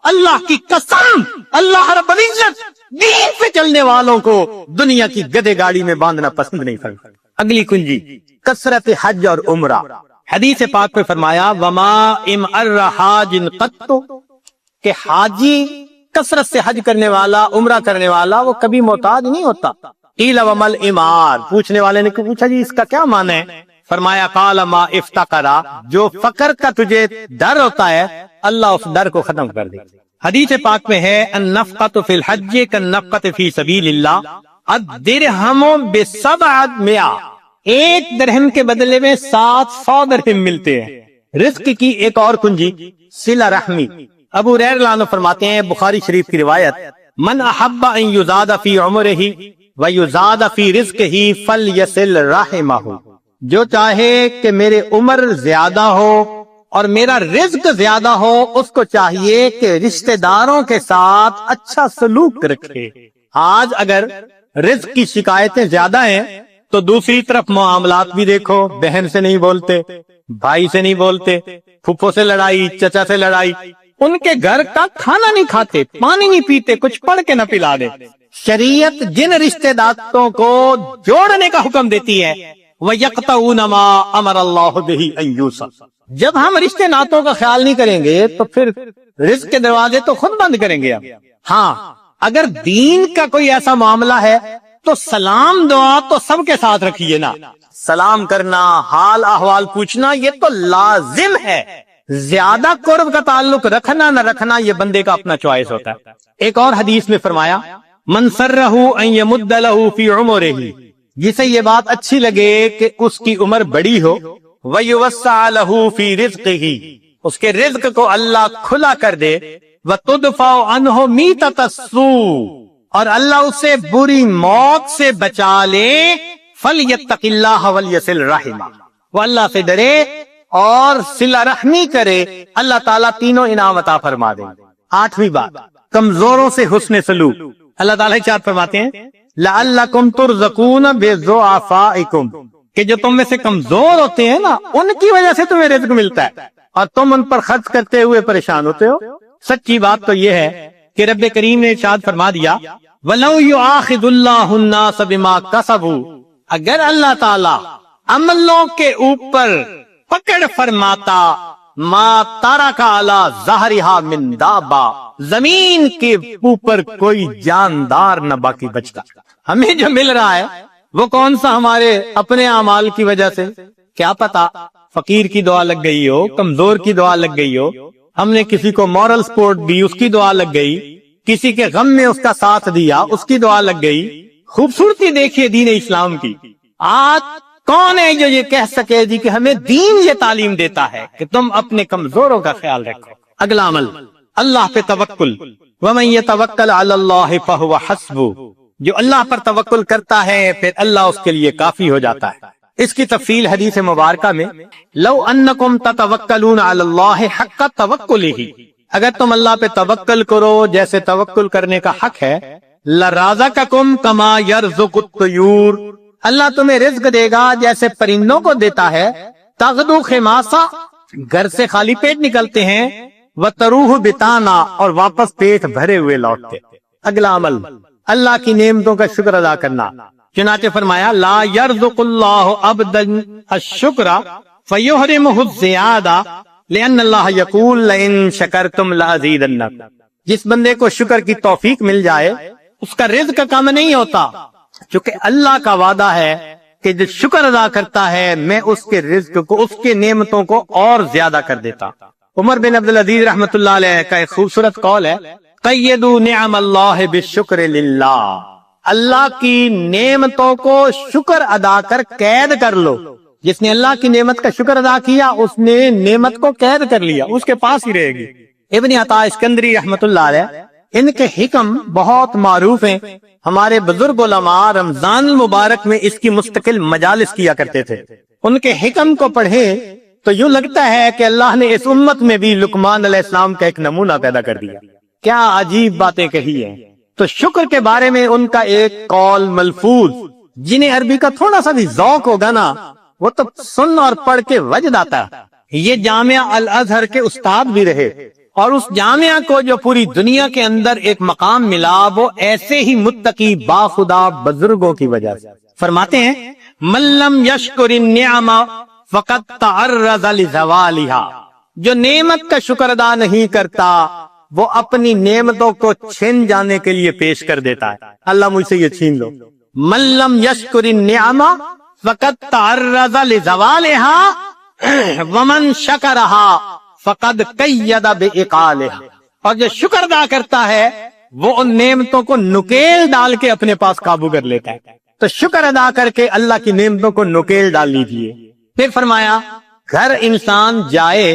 اللہ کی قسم اللہ رب العزت دین پہ چلنے والوں کو دنیا کی گدے گاڑی میں باندھنا پسند نہیں کرتا۔ اگلی کنجی کثرت حج اور عمرہ۔ حدیث پاک پہ فرمایا وما امر حاج قط، کہ حاجی کثرت سے حج کرنے والا، عمرہ کرنے والا، وہ کبھی محتاج نہیں ہوتا۔ قیل ومل امار، پوچھنے والے نے پوچھا جی اس کا کیا معنی ہے؟ فرمایا قال ما افتقرا، جو فقر کا تجھے ڈر ہوتا ہے اللہ اس ڈر کو ختم کر دے۔ حدیث پاک میں ہے النفقۃ فی الحج کالنفقۃ فی سبیل اللہ، الدرہم ب700، ایک درہم کے بدلے میں 700 درہم ملتے ہیں۔ رزق کی ایک اور کنجی صلہ رحمی۔ ابو ہریرہ رضی اللہ عنہ فرماتے ہیں، بخاری شریف کی روایت، من احب ان یزاد فی عمرہ ویزاد فی رزقہ فلیصل رحمہ، جو چاہے کہ میرے عمر زیادہ ہو اور میرا رزق زیادہ ہو، اس کو چاہیے کہ رشتہ داروں کے ساتھ اچھا سلوک رکھے۔ آج اگر رزق کی شکایتیں زیادہ ہیں تو دوسری طرف معاملات بھی دیکھو، بہن سے نہیں بولتے، بھائی سے نہیں بولتے، پھپھو سے لڑائی، چچا سے لڑائی، ان کے گھر کا کھانا نہیں کھاتے، پانی نہیں پیتے، کچھ پڑھ کے نہ پلا دے۔ شریعت جن رشتہ داروں کو جوڑنے کا حکم دیتی ہے وَيَقْطَعُونَ مَا أَمَرَ اللَّهُ بِهِ أَن يُوصَلَ، جب ہم رشتے ناتوں کا خیال نہیں کریں گے تو پھر رزق کے دروازے تو خود بند کریں گے ہم۔ ہاں اگر دین کا کوئی ایسا معاملہ ہے تو سلام دعا تو سب کے ساتھ رکھیے نا، سلام کرنا، حال احوال پوچھنا یہ تو لازم ہے۔ زیادہ قرب کا تعلق رکھنا نہ رکھنا یہ بندے کا اپنا چوائس ہوتا ہے۔ ایک اور حدیث میں فرمایا من سرہ ان یمد لہ فی عمرہ، جسے یہ بات اچھی لگے کہ اس کی عمر بڑی ہو، ویوسع لہ فی رزقہ، اس کے رزق کو اللہ کھلا کر دے، وتدفع عنہ میتۃ السوء، اور اللہ اسے بری موت سے بچا لے، فلیتق اللہ ولیصل رحمہ، وہ اللہ سے ڈرے اور صلہ رحمی کرے، اللہ تعالیٰ تینوں انعام عطا فرما دیں۔ آٹھویں بات کمزوروں سے حسن سلوک۔ اللہ تعالیٰ ارشاد فرماتے ہیں لعلکم ترزقون بضعفائکم، کہ جو تم میں سے کمزور ہوتے ہیں نا ان کی وجہ سے تمہیں رزق ملتا ہے اور تم ان پر خرچ کرتے ہوئے پریشان ہوتے ہو۔ سچی بات تو یہ ہے کہ رب کریم نے ارشاد فرما دیا وَلَوْ يُؤَاخِذُ اللَّهُ النَّاسَ بِمَا كَسَبُوا، اگر اللہ تعالیٰ عملوں کے اوپر پکڑ فرماتا ما ترک علی ظہرہا من دابہ، زمین کے اوپر کوئی جاندار نہ باقی بچتا۔ ہمیں جو مل رہا ہے وہ کون سا ہمارے اپنے اعمال کی وجہ سے؟ کیا پتا فقیر کی دعا لگ گئی ہو، کمزور کی دعا لگ گئی ہو، ہم نے کسی کو مورل سپورٹ دی اس کی دعا لگ گئی، کسی کے غم میں اس کا ساتھ دیا اس کی دعا لگ گئی۔ خوبصورتی دیکھیے دین اسلام کی۔ آج کون ہے جو یہ کہہ سکے جی کہ ہمیں دین یہ تعلیم دیتا ہے کہ تم اپنے کمزوروں کا خیال رکھو۔ اگلا عمل اللہ پہ توکل، وَمَن يَتَوَكَّلْ عَلَى اللَّهِ فَهُوَ حَسْبُهُ، جو اللہ پر توکل کرتا ہے پھر اللہ اس کے لیے کافی ہو جاتا ہے۔ اس کی تفصیل حدیث مبارکہ میں لو انکم تتوکلون علی اللہ حق توکلہ، اگر تم اللہ پہ توکل کرو جیسے توکل کرنے کا حق ہے، لرازقکم کما یرزق الطیور، اللہ تمہیں رزق دے گا جیسے پرندوں کو دیتا ہے، تغدو خماسا، گھر سے خالی پیٹ نکلتے ہیں، وتروح بتانا، اور واپس پیٹ بھرے ہوئے لوٹتے۔ اگلا عمل اللہ کی نعمتوں کا شکر ادا کرنا۔ چنانچہ فرمایا لا یرزق اللہ عبدا الشکر فیحرمہ الزیادہ لأن اللہ یقول لئن شکرتم لأزیدنکم، جس بندے کو شکر کی توفیق مل جائے اس کا رزق کم نہیں ہوتا، چونکہ اللہ کا وعدہ ہے کہ جو شکر ادا کرتا ہے میں اس کے رزق کو، اس کے نعمتوں کو اور زیادہ کر دیتا۔ عمر بن عبدالعزیز رحمۃ اللہ علیہ کا ایک خوبصورت قول ہے، قیدوا نعم اللہ بالشکر للہ، اللہ کی نعمتوں کو شکر ادا کر قید کر لو۔ جس نے اللہ کی نعمت کا شکر ادا کیا اس نے نعمت کو قید کر لیا، اس کے پاس ہی رہے گی۔ ابن عطا اسکندری رحمۃ اللہ علیہ، ان کے حکم بہت معروف ہیں، ہمارے بزرگ علماء رمضان المبارک میں اس کی مستقل مجالس کیا کرتے تھے۔ ان کے حکم کو پڑھے تو یوں لگتا ہے کہ اللہ نے اس امت میں بھی لقمان علیہ السلام کا ایک نمونہ پیدا کر دیا۔ کیا عجیب باتیں کہی ہیں۔ تو شکر کے بارے میں ان کا ایک قول ملفوظ، جنہیں عربی کا تھوڑا سا بھی ذوق ہوگا نا وہ تو سن اور پڑھ کے وجد آتا۔ یہ جامعہ الازہر کے استاد بھی رہے، اور اس جامعہ کو جو پوری دنیا کے اندر ایک مقام ملا وہ ایسے ہی متقی باخدا بزرگوں کی وجہ سے۔ فرماتے ہیں من لم یشکر النعم فقد تعرض لزوالها، جو نعمت کا شکر ادا نہیں کرتا وہ اپنی نعمتوں کو چھین جانے کے لیے پیش کر دیتا ہے، اللہ مجھ سے یہ چھین لو۔ من لم یشکر النعم فقد تعرض لزوالها ومن شکرها فقد قید بعقالها، اور جو شکر ادا کرتا ہے وہ ان نعمتوں کو نکیل ڈال کے اپنے پاس قابو کر لیتا ہے۔ تو شکر ادا کر کے اللہ کی نعمتوں کو نکیل ڈال لیجیے۔ پھر فرمایا گھر انسان جائے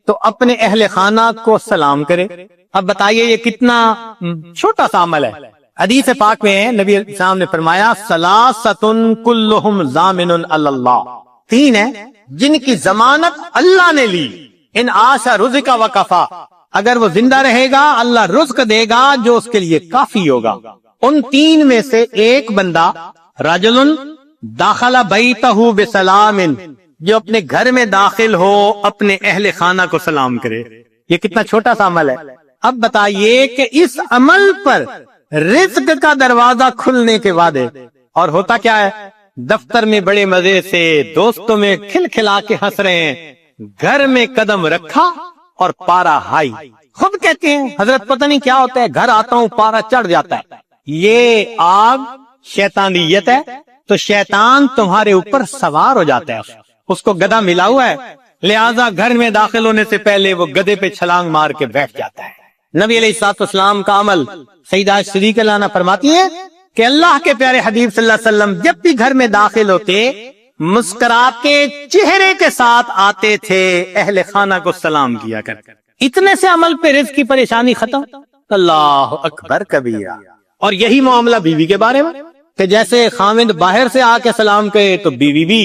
تو اپنے اہل خانہ کو سلام کرے۔ اب بتائیے یہ کتنا چھوٹا سا عمل ہے۔ حدیث پاک میں نبی علیہ السلام نے فرمایا ثلاثۃ کلہم ضامن علی اللہ، تین ہیں جن کی ضمانت اللہ نے لی، ان عاش رزق وکفا، اگر وہ زندہ رہے گا اللہ رزق دے گا جو اس کے لیے کافی ہوگا۔ ان تین میں سے ایک بندہ رجل داخل بیتہ بسلام، جو اپنے گھر میں داخل ہو اپنے اہل خانہ کو سلام کرے۔ یہ کتنا چھوٹا سا عمل ہے۔ اب بتائیے کہ اس عمل پر رزق کا دروازہ کھلنے کے بعد اور ہوتا کیا ہے، دفتر میں بڑے مزے سے دوستوں میں کھل کھلا کے ہنس رہے ہیں، گھر میں قدم رکھا اور پارا ہائی۔ خود کہتے ہیں حضرت پتہ نہیں کیا ہوتا ہے، گھر آتا ہوں پارا چڑھ جاتا ہے۔ یہ آگ شیطانیت ہے، تو شیطان تمہارے اوپر سوار ہو جاتا ہے، اس کو گدھا ملا ہوا ہے، لہذا گھر میں داخل ہونے سے پہلے وہ گدھے پہ چھلانگ مار کے بیٹھ جاتا ہے۔ نبی علیہ الصلوۃ والسلام کا عمل، سیدہ صدیقہ لانا فرماتی ہے کہ اللہ کے پیارے حبیب صلی اللہ علیہ وسلم جب بھی گھر میں داخل ہوتے مسکراتے چہرے کے ساتھ آتے تھے، اہل خانہ کو سلام کیا کر۔ اتنے سے عمل پہ رزق کی پریشانی ختم۔ اللہ اکبر کبیرہ۔ اور یہی معاملہ بیوی کے بارے میں کہ جیسے خاوند باہر سے آ کے سلام کرے تو بیوی بھی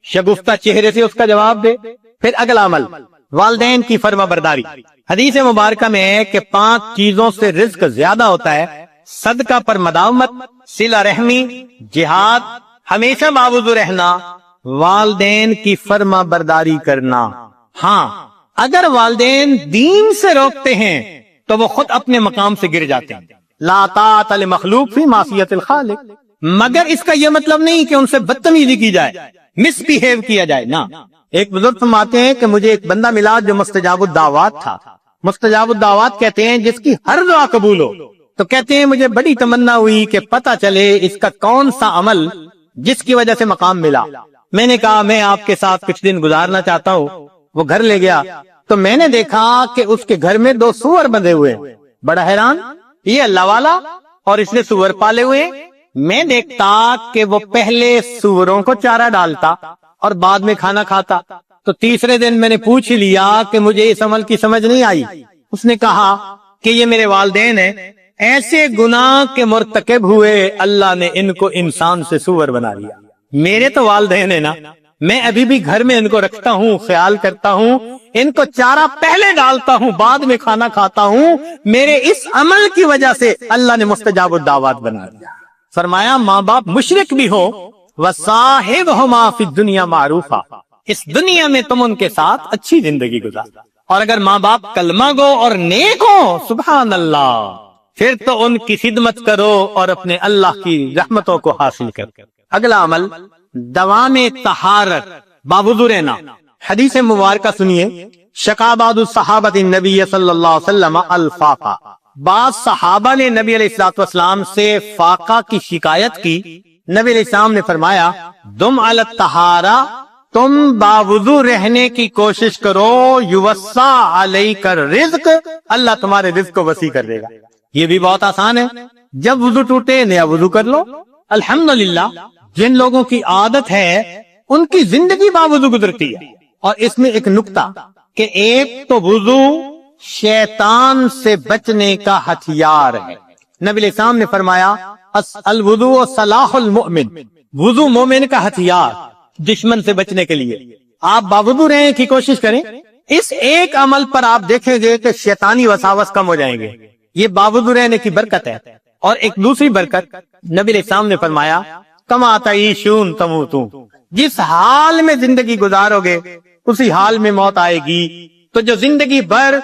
شگفتہ چہرے سے اس کا جواب دے۔ پھر اگلا عمل والدین کی فرما برداری۔ حدیث مبارکہ میں ہے کہ 5 چیزوں سے رزق زیادہ ہوتا ہے، صدقہ پر مداومت، صلہ رحمی، جہاد، ہمیشہ باوضو رہنا، والدین کی فرما برداری کرنا۔ ہاں اگر والدین دین سے روکتے ہیں تو وہ خود اپنے مقام سے گر جاتے ہیں۔ لا طاعت لمخلوق فی معصیت الخالق، مگر اس کا یہ مطلب نہیں کہ ان سے بدتمیزی کی جائے، مس بیہیو کیا جائے، نہ۔ ایک بزرگ فرماتے ہیں کہ مجھے ایک بندہ ملا جو مستجاب الدعوات تھا۔ مستجاب الدعوات کہتے ہیں جس کی ہر دعا قبول ہو۔ تو کہتے ہیں مجھے بڑی تمنا ہوئی کہ پتہ چلے اس کا کون سا عمل جس کی وجہ سے مقام ملا۔ میں نے کہا میں آپ کے ساتھ کچھ دن گزارنا چاہتا ہوں۔ وہ گھر لے گیا تو میں نے دیکھا کہ اس کے گھر میں 2 سور بندھے ہوئے ہیں۔ بڑا حیران، یہ اللہ والا اور اس نے سور پالے ہوئے۔ میں دیکھتا کہ وہ پہلے سوروں کو چارہ ڈالتا اور بعد میں کھانا کھاتا۔ تو تیسرے دن میں نے پوچھ لیا کہ مجھے اس عمل کی سمجھ نہیں آئی۔ اس نے کہا کہ یہ میرے والدین ہیں، ایسے گناہ کے مرتکب ہوئے اللہ نے ان کو انسان سے سور بنا لیا۔ میرے تو والدین ہیں نا، میں ابھی بھی گھر میں ان کو رکھتا ہوں، خیال کرتا ہوں، ان کو چارہ پہلے ڈالتا ہوں بعد میں کھانا کھاتا ہوں۔ میرے اس عمل کی وجہ سے اللہ نے مستجاب الدعوات بنا دیا۔ فرمایا ماں باپ مشرک بھی ہو وصاحبہما فی الدنیا معروفا، اس دنیا میں تم ان کے ساتھ اچھی زندگی گزار، اور اگر ماں باپ کلمہ گو اور نیک ہو سبحان اللہ، پھر تو ان کی خدمت کرو اور اپنے اللہ کی رحمتوں کو حاصل کرو۔ اگلا عمل دوام طہارت، باوضو رہنا۔ حدیث مبارکہ سنیے، شکا بعض الصحابۃ النبی صلی اللہ علیہ وسلم الفاقہ، بعض صحابہ نے نبی علیہ الصلوۃ والسلام سے فاقہ کی شکایت کی۔ نبی علیہ السلام نے فرمایا دم علی الطہارہ، تم باوضو رہنے کی کوشش کرو، یوسع علیک الرزق، اللہ تمہارے رزق کو وسیع کر دے گا۔ یہ بھی بہت آسان ہے، جب وضو ٹوٹے نیا وضو کر لو۔ الحمدللہ جن لوگوں کی عادت ہے ان کی زندگی باوضو گزرتی ہے۔ اور اس میں ایک نکتہ کہ ایک تو وضو شیطان سے بچنے کا ہتھیار ہے۔ نبی علیہ السلام نے فرمایا الوضوء صلاح المؤمن، وضو مومن کا ہتھیار دشمن سے بچنے کے لیے۔ آپ باوضو رہنے کی کوشش کریں، اس ایک عمل پر آپ دیکھیں گے کہ شیطانی وساوس کم ہو جائیں گے۔ یہ باوضو رہنے کی برکت ہے۔ اور ایک دوسری برکت نبی علیہ السلام نے فرمایا کما تعیشون تموتون، جس حال میں زندگی گزارو گے اسی حال میں موت آئے گی۔ تو جو زندگی بھر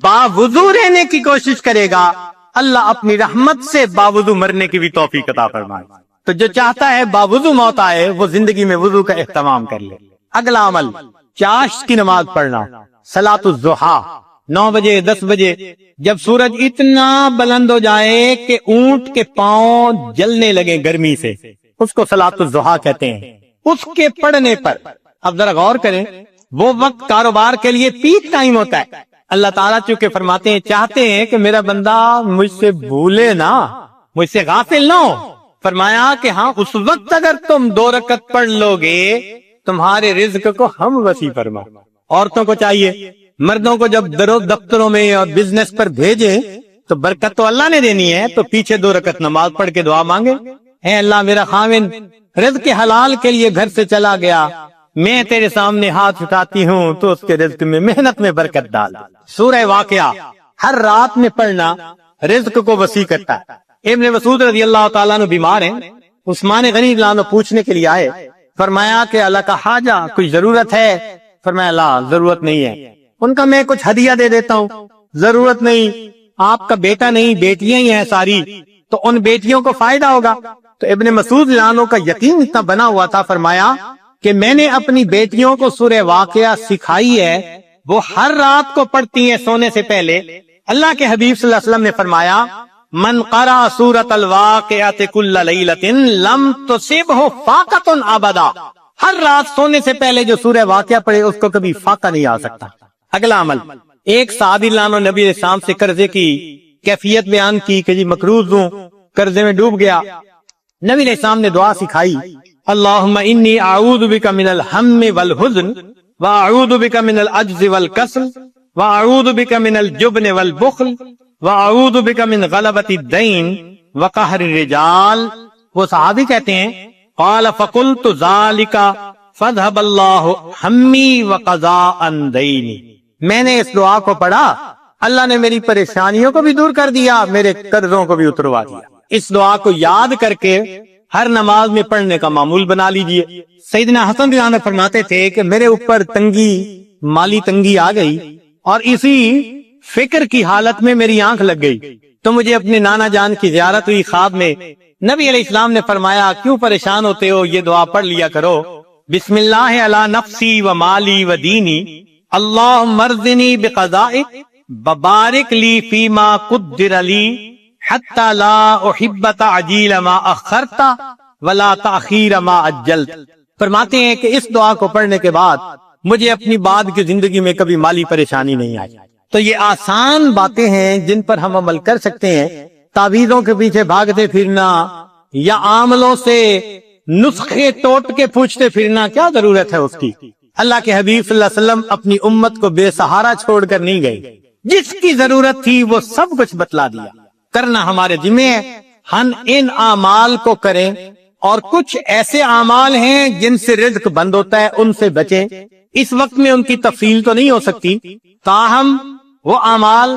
باوضو رہنے کی کوشش کرے گا، اللہ اپنی رحمت سے باوضو مرنے کی بھی توفیق عطا فرمائے۔ تو جو چاہتا ہے باوضو موت آئے وہ زندگی میں وضو کا اہتمام کر لے۔ اگلا عمل چاشت کی نماز پڑھنا، صلاۃ الضحیٰ، 9 بجے 10 بجے جب سورج اتنا بلند ہو جائے کہ اونٹ کے پاؤں جلنے لگے گرمی سے، اس کو صلاۃ الضحیٰ کہتے ہیں۔ اس کے پڑھنے پر اب ذرا غور کریں، وہ وقت کاروبار کے لیے پیک ٹائم ہوتا ہے۔ اللہ تعالیٰ چونکہ فرماتے ہیں، چاہتے ہیں کہ میرا بندہ مجھ سے بھولے نہ، مجھ سے غافل نہ ہو۔ فرمایا کہ ہاں اس وقت اگر تم 2 رکعت پڑھ لو گے تمہارے رزق کو ہم وسیع فرما۔ عورتوں کو چاہیے مردوں کو جب دفتروں میں اور بزنس پر بھیجیں تو برکت تو اللہ نے دینی ہے، تو پیچھے 2 رکعت نماز پڑھ کے دعا مانگے، اے اللہ میرا خاوند رزق حلال کے لیے گھر سے چلا گیا، میں تیرے سامنے ہاتھ اٹھاتی ہوں تو اس کے رزق میں محنت میں برکت ڈال۔ سورہ واقعہ ہر رات میں پڑھنا رزق کو وسیع کرتا ہے۔ ابن مسعود رضی اللہ تعالیٰ عنہ بیمار ہیں، عثمان غنی رضی اللہ عنہ پوچھنے کے لیے آئے، فرمایا کہ اللہ کا حاجہ کوئی ضرورت ہے؟ فرمایا لا ضرورت نہیں ہے۔ ان کا میں کچھ ہدیہ دے دیتا ہوں، ضرورت نہیں، آپ کا بیٹا نہیں بیٹیاں ہی ہیں ساری، تو ان بیٹیوں کو فائدہ ہوگا۔ تو ابن مسعود رضی اللہ عنہ کا یقین اتنا بنا ہوا تھا، فرمایا کہ میں نے اپنی بیٹیوں کو سورہ واقعہ سکھائی ہے، وہ ہر رات کو پڑھتی ہیں سونے سے پہلے۔ اللہ کے حبیب صلی اللہ علیہ وسلم نے فرمایا من قرأ سورۃ الواقعۃ کل لیلۃ لم تصبہ فاقۃ ابدا، ہر رات سونے سے پہلے جو سورہ واقعہ پڑھے اس کو کبھی فاقہ نہیں آ سکتا۔ اگلا عمل، ایک صحابی رضی اللہ عنہ نبی علیہ السلام سے قرضے کی کیفیت بیان کی کہ جی مقروض ہوں، قرضے میں ڈوب گیا۔ نبی علیہ السلام نے دعا سکھائی، اللہم انی اعوذ بک من الہم والحزن واعوذ بک من العجز والکسل واعوذ بک من الجبن والبخل واعوذ بک من غلبۃ الدین وقہر الرجال۔ وہ صحابی کہتے ہیں قال فقلت ذالک فذهب اللہ ہمی وقضاء دینی، میں نے اس دعا کو پڑھا، اللہ نے میری پریشانیوں کو بھی دور کر دیا، میرے قرضوں کو بھی اتروا دیا۔ اس دعا کو یاد کر کے ہر نماز میں پڑھنے کا معمول بنا لیجئے۔ سیدنا حسن رضی اللہ عنہ فرماتے تھے کہ میرے اوپر مالی تنگی آ گئی اور اسی فکر کی حالت میں میری آنکھ لگ گئی، تو مجھے اپنے نانا جان کی زیارت ہوئی خواب میں۔ نبی علیہ السلام نے فرمایا کیوں پریشان ہوتے ہو، یہ دعا پڑھ لیا کرو، بسم اللہ علی نفسی و مالی و دینی اللہم ارزنی بقضائک وبارک لی فیما قدر لی حتی لا احب تعجیل ما اخرت ولا تاخیر ما عجلت۔ فرماتے ہیں کہ اس دعا کو پڑھنے کے بعد مجھے اپنی بعد کی زندگی میں کبھی مالی پریشانی نہیں آئی۔ تو یہ آسان باتیں ہیں جن پر ہم عمل کر سکتے ہیں۔ تعویذوں کے پیچھے بھاگتے پھرنا یا عاملوں سے نسخے ٹوٹ کے پوچھتے پھرنا کیا ضرورت ہے اس کی؟ اللہ کے حبیب صلی اللہ علیہ وسلم اپنی امت کو بے سہارا چھوڑ کر نہیں گئے، جس کی ضرورت تھی وہ سب کچھ بتلا دیا۔ کرنا ہمارے ذمہ ہے، ہم ان اعمال کو کریں، اور کچھ ایسے اعمال ہیں جن سے رزق بند ہوتا ہے، ان سے بچیں۔ اس وقت میں ان کی تفصیل تو نہیں ہو سکتی، تاہم وہ اعمال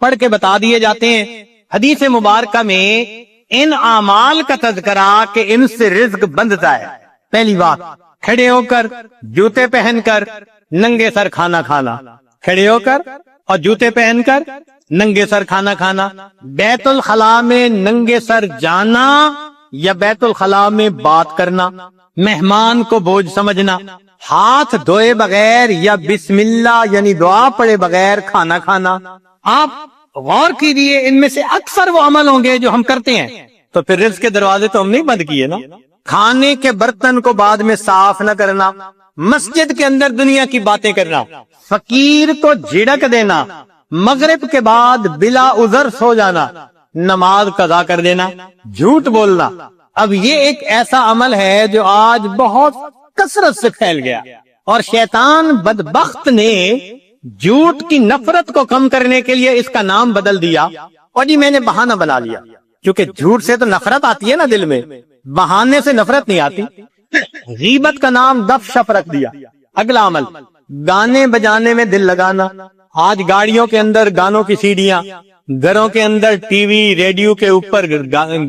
پڑھ کے بتا دیے جاتے ہیں۔ حدیث مبارکہ میں ان اعمال کا تذکرہ کہ ان سے رزق بندتا ہے۔ پہلی بات، کھڑے ہو کر جوتے پہن کر ننگے سر کھانا کھانا، کھڑے ہو کر اور جوتے پہن کر ننگے سر کھانا کھانا، بیت الخلاء میں ننگے سر جانا یا بیت الخلاء میں بات کرنا، مہمان کو بوجھ سمجھنا، ہاتھ دھوئے بغیر یا بسم اللہ یعنی دعا پڑے بغیر کھانا کھانا، آپ غور کیجئے ان میں سے اکثر وہ عمل ہوں گے جو ہم کرتے ہیں، تو پھر رزق کے دروازے تو ہم نہیں بند کیے نا۔ کھانے کے برتن کو بعد میں صاف نہ کرنا، مسجد کے اندر دنیا کی باتیں کرنا، فقیر کو جھڑک دینا، مغرب کے بعد بلا عذر سو جانا، نماز قضا کر دینا، جھوٹ بولنا۔ اب یہ ایک ایسا عمل ہے جو آج بہت کثرت سے پھیل گیا، اور شیطان بدبخت نے جھوٹ کی نفرت کو کم کرنے کے لیے اس کا نام بدل دیا، اور جی میں نے بہانہ بنا لیا، کیونکہ جھوٹ سے تو نفرت آتی ہے نا دل میں، بہانے سے نفرت نہیں آتی۔ غیبت کا نام دف شپ رکھ دیا۔ اگلا عمل، گانے بجانے میں دل لگانا۔ آج گاڑیوں کے اندر گانوں کی سیڑیاں، گھروں کے اندر ٹی وی ریڈیو کے اوپر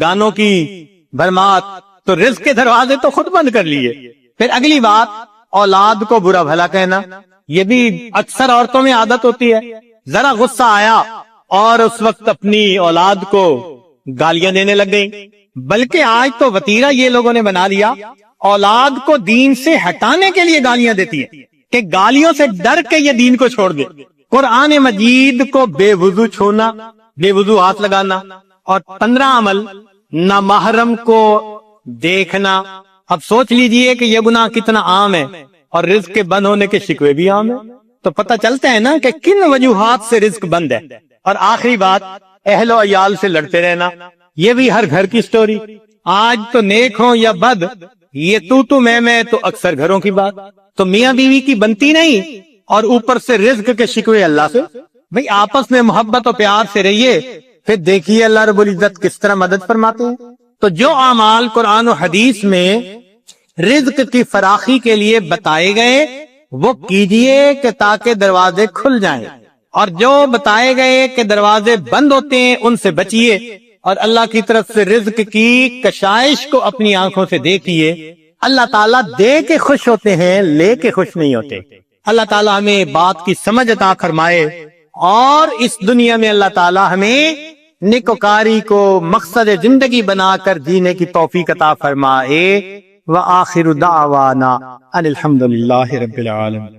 گانوں کی بھرمات، تو رزق کے دروازے تو خود بند کر لیے۔ پھر اگلی بات، اولاد کو برا بھلا کہنا، یہ بھی اکثر عورتوں میں عادت ہوتی ہے، ذرا غصہ آیا اور اس وقت اپنی اولاد کو گالیاں دینے لگ گئی۔ بلکہ آج تو وتیرہ یہ لوگوں نے بنا لیا، اولاد کو دین سے ہٹانے کے لیے گالیاں دیتی ہے کہ گالیوں سے ڈر کے یہ دین کو چھوڑ دے۔ قرآن مجید کو بے وضو چھونا، بے وضو ہاتھ لگانا، اور 15 عمل، نامحرم کو دیکھنا۔ اب سوچ لیجئے کہ یہ گناہ کتنا عام ہے، اور رزق کے بند ہونے کے شکوے بھی عام ہیں، تو پتہ چلتا ہے نا کہ کن وجوہات سے رزق بند ہے۔ اور آخری بات، اہل و عیال سے لڑتے رہنا، یہ بھی ہر گھر کی سٹوری۔ آج تو نیک ہوں یا بد، یہ تو میں تو اکثر گھروں کی بات، تو میاں بیوی کی بنتی نہیں، اور اوپر سے رزق کے شکوے اللہ سے۔ بھئی آپس میں محبت و پیار سے رہیے، پھر دیکھیے اللہ رب العزت کس طرح مدد فرماتے ہیں۔ تو جو اعمال قرآن و حدیث میں رزق کی فراخی کے لیے بتائے گئے وہ کیجئے کہ تاکہ دروازے کھل جائیں، اور جو بتائے گئے کہ دروازے بند ہوتے ہیں ان سے بچیے، اور اللہ کی طرف سے رزق کی کشائش کو اپنی آنکھوں سے دیکھیے۔ اللہ تعالیٰ دے کے خوش ہوتے ہیں، لے کے خوش نہیں ہوتے۔ اللہ تعالیٰ ہمیں بات کی سمجھ عطا فرمائے، اور اس دنیا میں اللہ تعالیٰ ہمیں نیکوکاری کو مقصد زندگی بنا کر جینے کی توفیق عطا فرمائے۔ وآخر دعوانا ان الحمد للہ رب العالمین۔